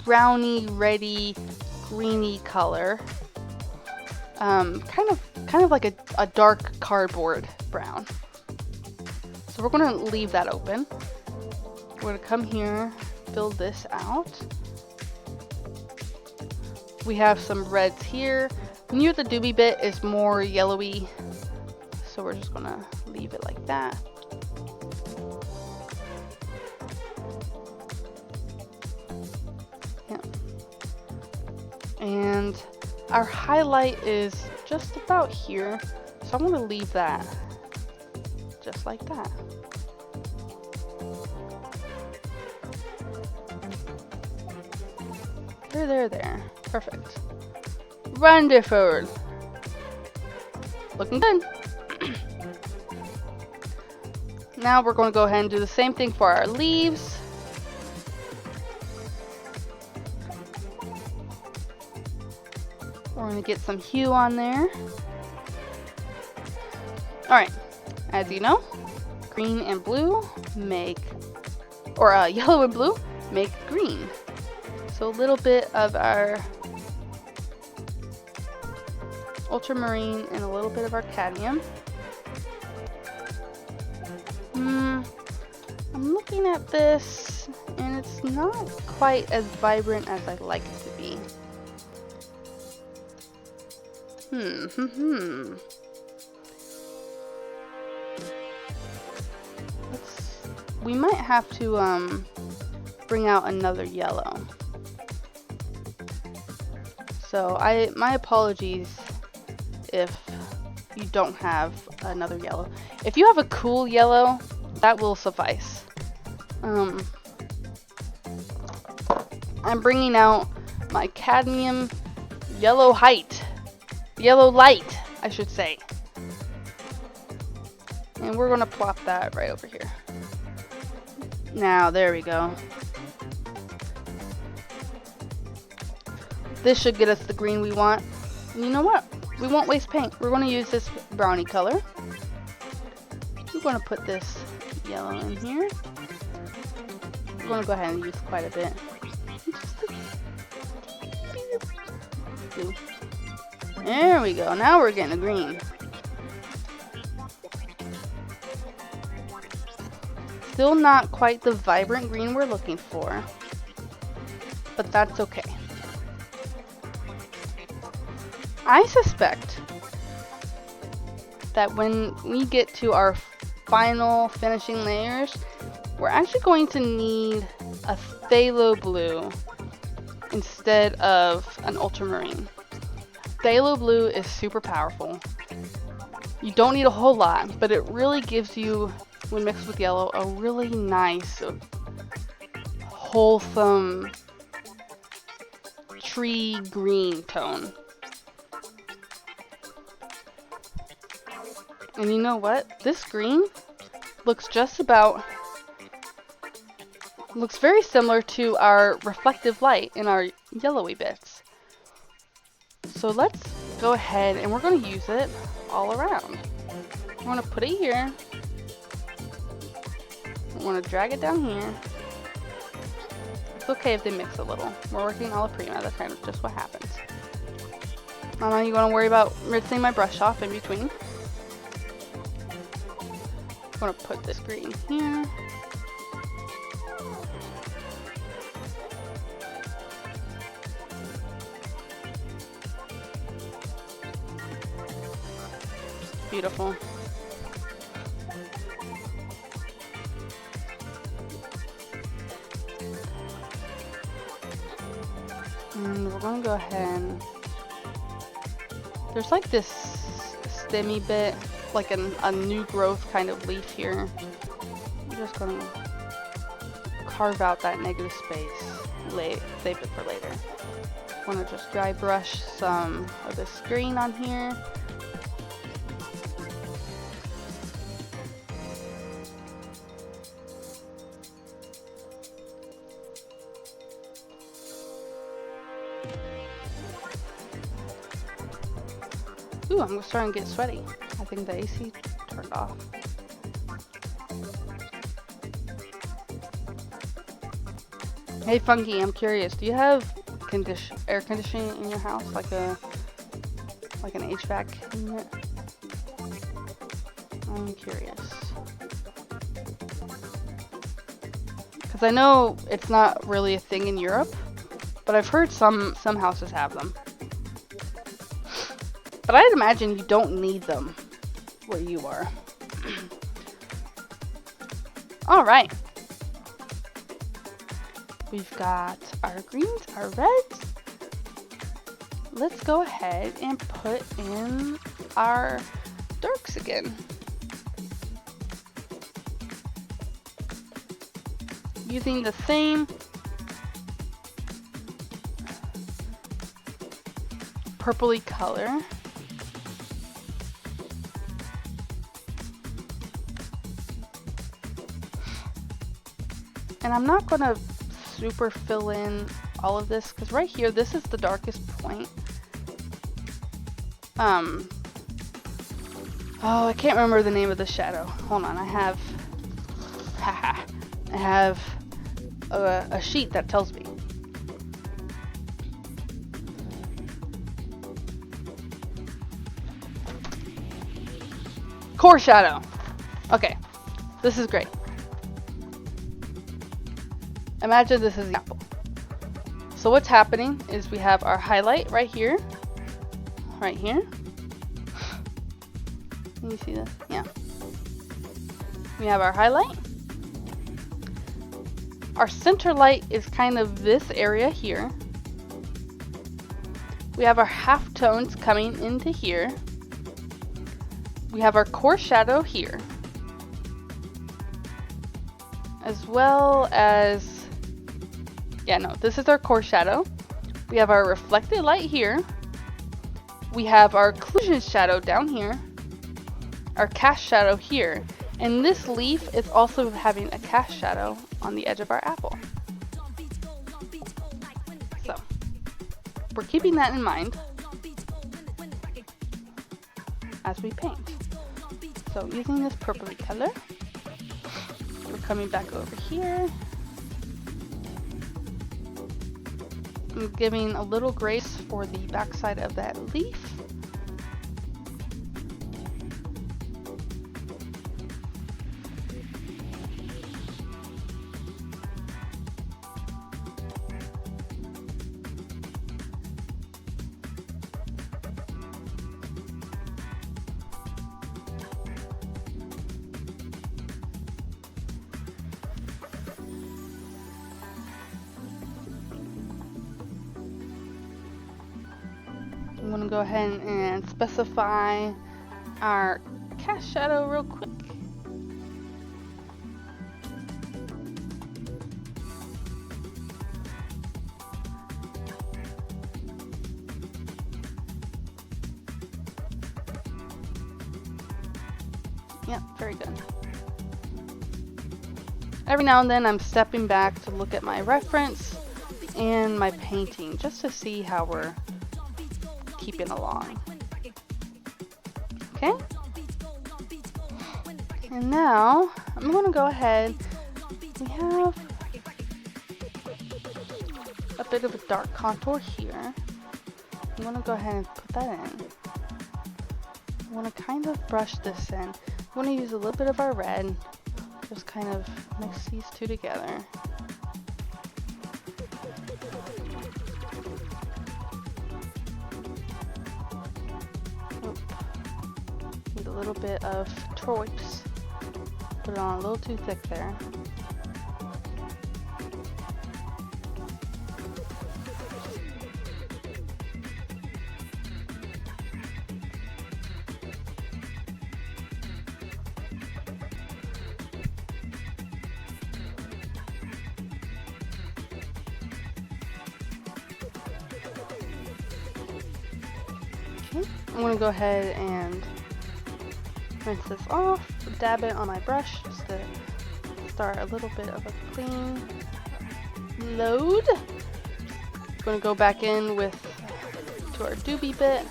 browny, reddy, greeny color. Kind of like a dark cardboard brown. So we're gonna leave that open. We're gonna come here, fill this out. We have some reds here. Near the doobie bit is more yellowy, so we're just gonna leave it like that. And our highlight is just about here, so I'm going to leave that just like that. There. Perfect. Wonderful. Looking good. Now we're going to go ahead and do the same thing for our leaves. We're going to get some hue on there. Alright, as you know, green and blue make, or yellow and blue make green. So a little bit of our ultramarine and a little bit of our cadmium. I'm looking at this and it's not quite as vibrant as I'd like it to be. We might have to bring out another yellow. So my apologies if you don't have another yellow. If you have a cool yellow, that will suffice. I'm bringing out my cadmium yellow light, I should say. And we're gonna plop that right over here. Now, there we go. This should get us the green we want. And you know what? We won't waste paint. We're gonna use this brownie color. We're gonna put this yellow in here. We're gonna go ahead and use quite a bit. There we go. Now we're getting a green. Still not quite the vibrant green we're looking for, but that's okay. I suspect that when we get to our final finishing layers, we're actually going to need a phthalo blue instead of an ultramarine. Phthalo blue is super powerful. You don't need a whole lot, but it really gives you, when mixed with yellow, a really nice, wholesome tree green tone. And you know what? This green looks looks very similar to our reflective light in our yellowy bits. So let's go ahead and we're going to use it all around. I'm going to put it here. I'm going to drag it down here. It's okay if they mix a little. We're working a la prima. That's kind of just what happens. I'm not even going to worry about rinsing my brush off in between. I'm gonna put this green here. Beautiful. And we're gonna go ahead and there's like this stemmy bit, like a new growth kind of leaf here. I'm just gonna carve out that negative space, save it for later. I wanna just dry brush some of this green on here. Ooh, I'm starting to get sweaty. I think the AC turned off. Hey Funky, I'm curious. Do you have air conditioning in your house, like an HVAC unit? I'm curious. Because I know it's not really a thing in Europe, but I've heard some houses have them. But I'd imagine you don't need them where you are. All right. We've got our greens, our reds. Let's go ahead and put in our darks again. Using the same purpley color. And I'm not going to super fill in all of this because right here, this is the darkest point. Oh, I can't remember the name of the shadow. Hold on, I have a sheet that tells me. Core shadow. Okay, this is great. Imagine this is an apple. So what's happening is we have our highlight right here. Right here. Can you see this? Yeah. We have our highlight. Our center light is kind of this area here. We have our half tones coming into here. We have our core shadow here. As well as yeah, no, this is our core shadow. We have our reflected light here. We have our occlusion shadow down here. Our cast shadow here. And this leaf is also having a cast shadow on the edge of our apple. So, we're keeping that in mind as we paint. So, using this purpley color, we're coming back over here. I'm giving a little grace for the backside of that leaf. I'm going to go ahead and specify our cast shadow real quick. Yep, very good. Every now and then I'm stepping back to look at my reference and my painting just to see how we're keeping along. Okay? And now I'm going to go ahead. We have a bit of a dark contour here. I'm going to go ahead and put that in. I want to kind of brush this in. We want to use a little bit of our red. Just kind of mix these two together. Oop. Need a little bit of torch. Put it on a little too thick there. I'm going to go ahead and rinse this off, dab it on my brush just to start a little bit of a clean load. I'm going to go back in with to our doobie bit.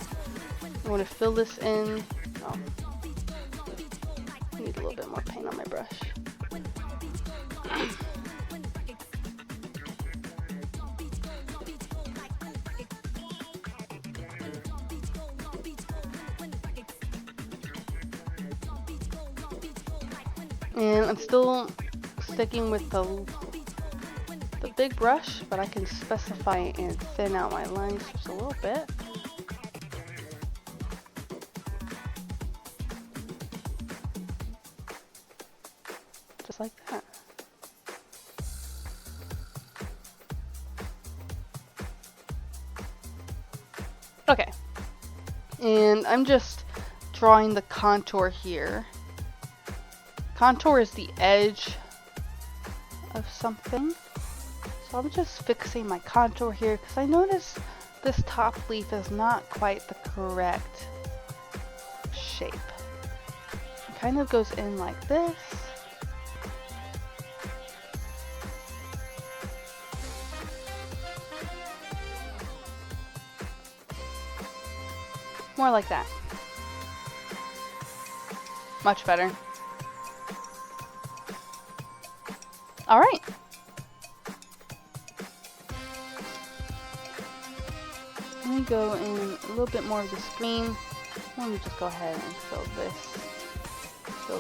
I want to fill this in. Oh, I need a little bit more paint on my brush. And I'm still sticking with the big brush, but I can specify and thin out my lines just a little bit. Just like that. Okay. And I'm just drawing the contour here. Contour is the edge of something. So I'm just fixing my contour here because I notice this top leaf is not quite the correct shape. It kind of goes in like this. More like that. Much better. All right. Let me go in a little bit more of this green. Let me just go ahead and fill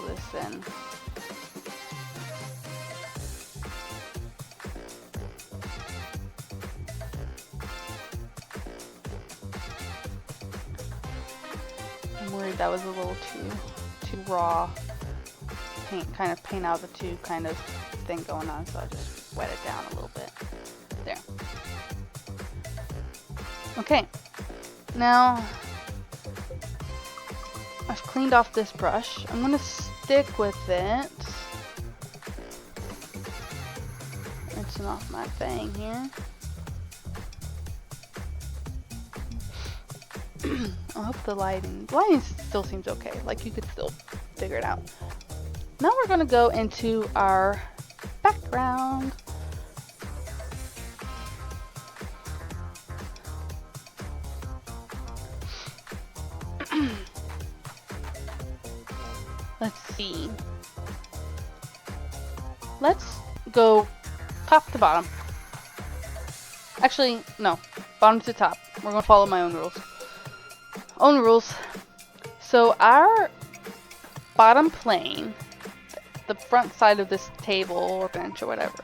this in. I'm worried that was a little too raw. Paint out the two kind of thing going on, so I'll just wet it down a little bit. There. Okay, now I've cleaned off this brush. I'm going to stick with it. Rinsing off my thing here. I hope the lighting still seems okay. Like you could still figure it out. Now we're going to go into our background. Let's see. Let's go top to bottom. Actually, no. Bottom to top. We're going to follow my own rules. So our bottom plane, the front side of this table or bench or whatever,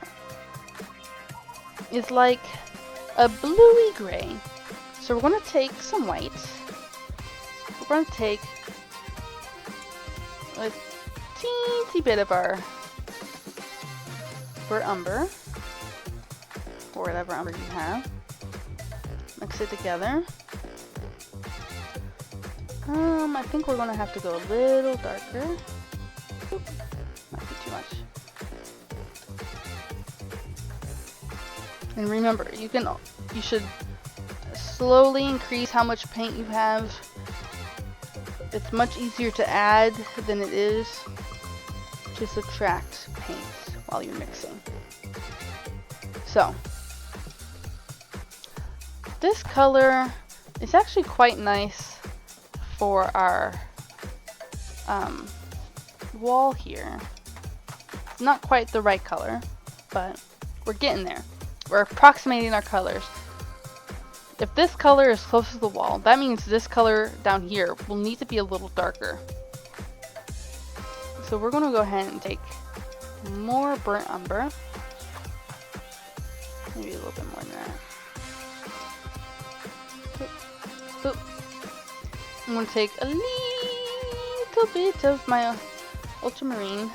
is like a bluey gray. So we're going to take some white. We're going to take a teensy bit of our umber, or whatever umber you have. Mix it together. I think we're going to have to go a little darker. Oop, might be too much. And remember, you should slowly increase how much paint you have. It's much easier to add than it is to subtract paint while you're mixing. So, this color is actually quite nice for our wall here. It's not quite the right color, but we're getting there. We're approximating our colors. If this color is close to the wall, that means this color down here will need to be a little darker. So we're gonna go ahead and take more burnt umber. Maybe a little bit more than that. Boop, boop. I'm gonna take a little bit of my ultramarine.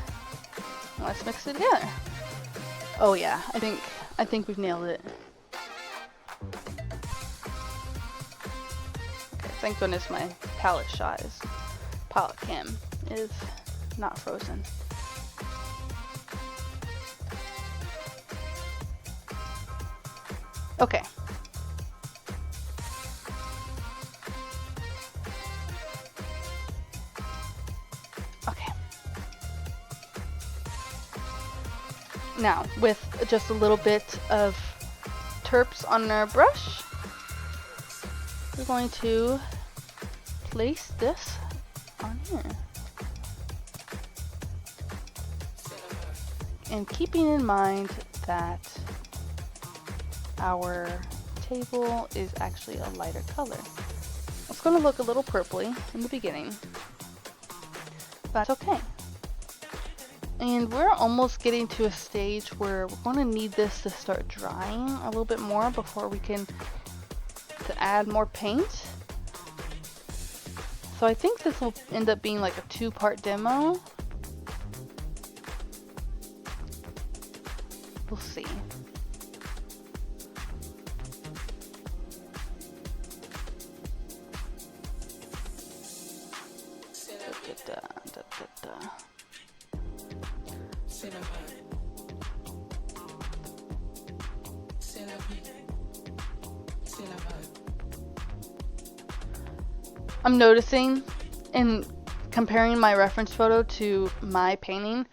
Let's mix it together. Oh yeah, I think we've nailed it. Okay, thank goodness my palette cam is not frozen. Okay. Okay. Now, with just a little bit of terps on our brush, we're going to place this on here. And keeping in mind that our table is actually a lighter color. It's going to look a little purpley in the beginning. That's okay. And we're almost getting to a stage where we're going to need this to start drying a little bit more before we can add more paint. So I think this will end up being like a 2-part demo. We'll see. I'm noticing in comparing my reference photo to my painting,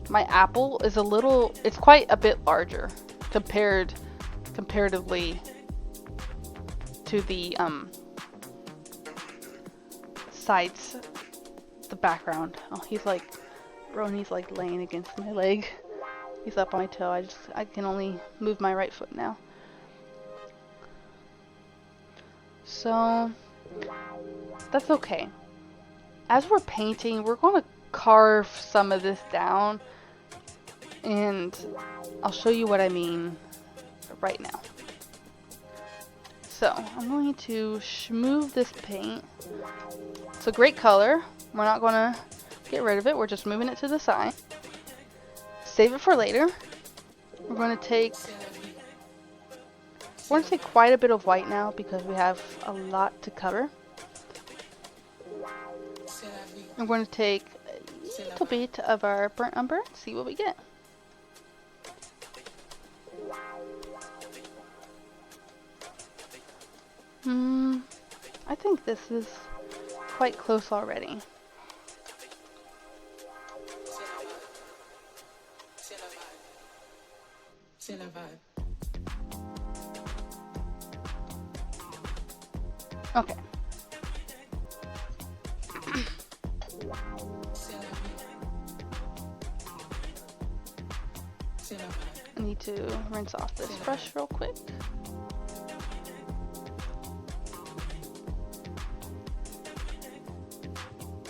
my apple is it's quite a bit larger comparatively to the sides, the background. Oh, he's like laying against my leg. He's up on my toe. I can only move my right foot now. So that's okay. As we're painting, we're going to carve some of this down, and I'll show you what I mean right now. So I'm going to move this paint. It's a great color. We're not going to get rid of it. We're just moving it to the side. Save it for later. We're going to take quite a bit of white now because we have a lot to cover. I'm going to take a little bit of our burnt umber and see what we get. I think this is quite close already. Okay. I need to rinse off this brush real quick.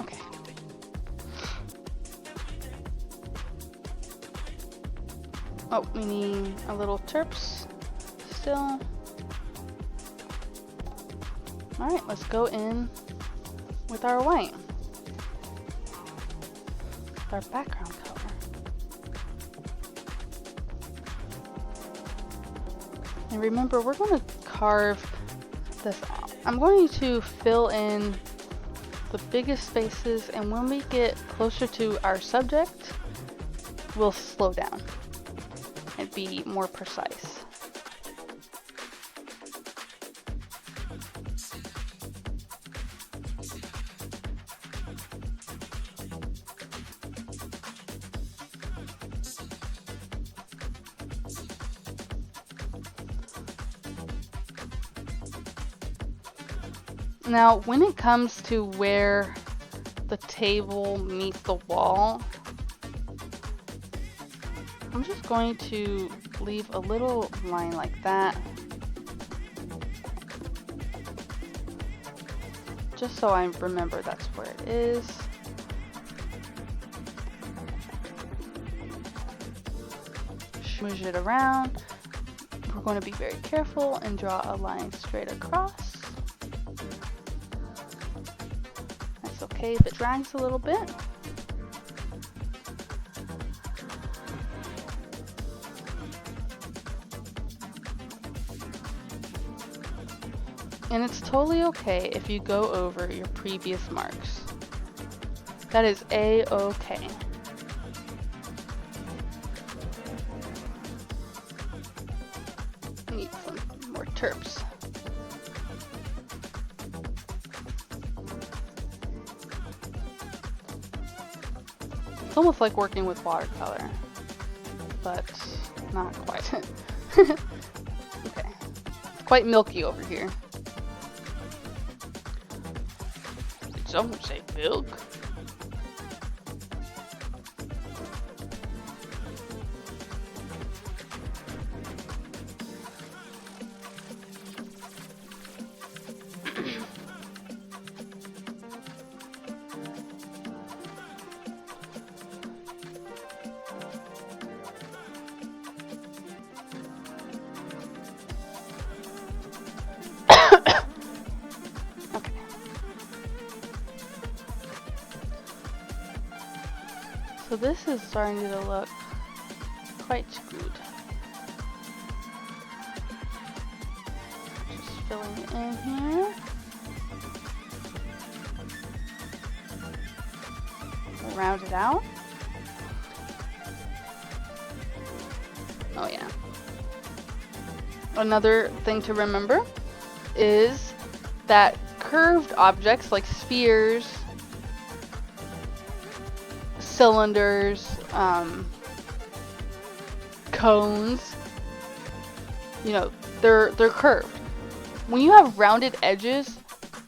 Okay. Oh, we need a little terps still. Alright, let's go in with our white. Our background color. And remember, we're going to carve this out. I'm going to fill in the biggest spaces, and when we get closer to our subject, we'll slow down and be more precise. Now, when it comes to where the table meets the wall, I'm just going to leave a little line like that, just so I remember that's where it is. smoosh it around. We're going to be very careful and draw a line straight across. That's okay if it drags a little bit. And it's totally okay if you go over your previous marks. That is a-okay. Need some more terps. It's almost like working with watercolor, but not quite. Okay, it's quite milky over here. Someone say milk. So this is starting to look quite screwed. Just filling it in here. We'll round it out. Oh yeah. Another thing to remember is that curved objects like spheres, cylinders, cones, you know, they're curved. When you have rounded edges,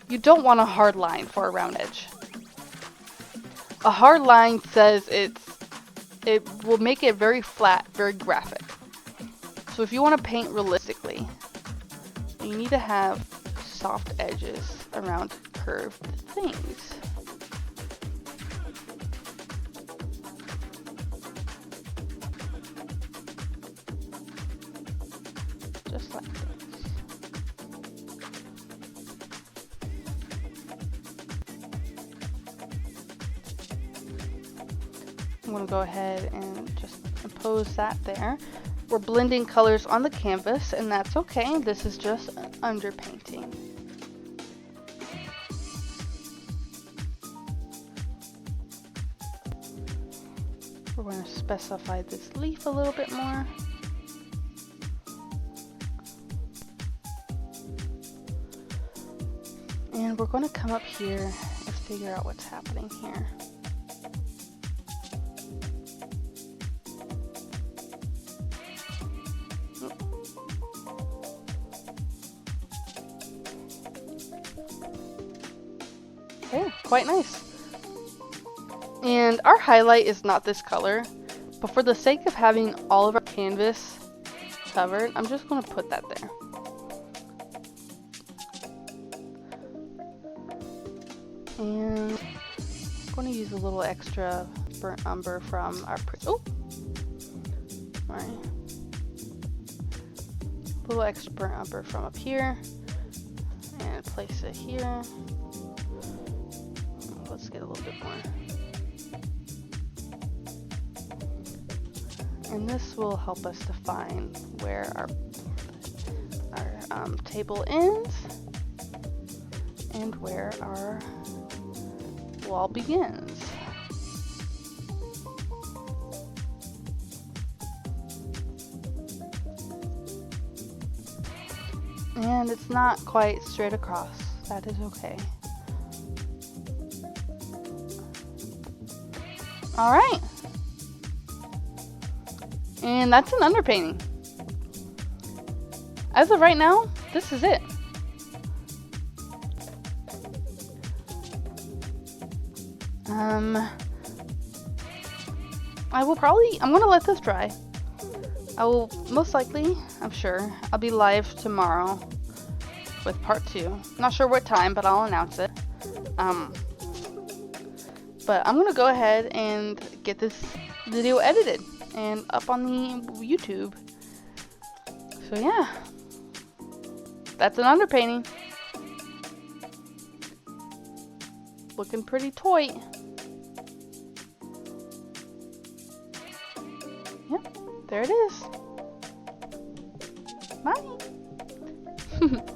you don't want a hard line for a round edge. A hard line says it will make it very flat, very graphic. So if you want to paint realistically, you need to have soft edges around curved things. Just like this. I'm going to go ahead and just impose that there. We're blending colors on the canvas, and that's okay. This is just underpainting. We're going to specify this leaf a little bit more. And we're going to come up here and figure out what's happening here. Okay, quite nice. And our highlight is not this color, but for the sake of having all of our canvas covered, I'm just going to put that there. And I'm going to use a little extra burnt umber from our alright. A little extra burnt umber from up here, and place it here. Let's get a little bit more. And this will help us define where our table ends and where our wall begins. And it's not quite straight across. That is okay. All right. And that's an underpainting. As of right now, this is it. I'm gonna let this dry. I will most likely, I'm sure, I'll be live tomorrow with part 2. Not sure what time, but I'll announce it. But I'm gonna go ahead and get this video edited. and up on the YouTube. So yeah, that's an underpainting. Looking pretty toy. Yep, there it is. Bye.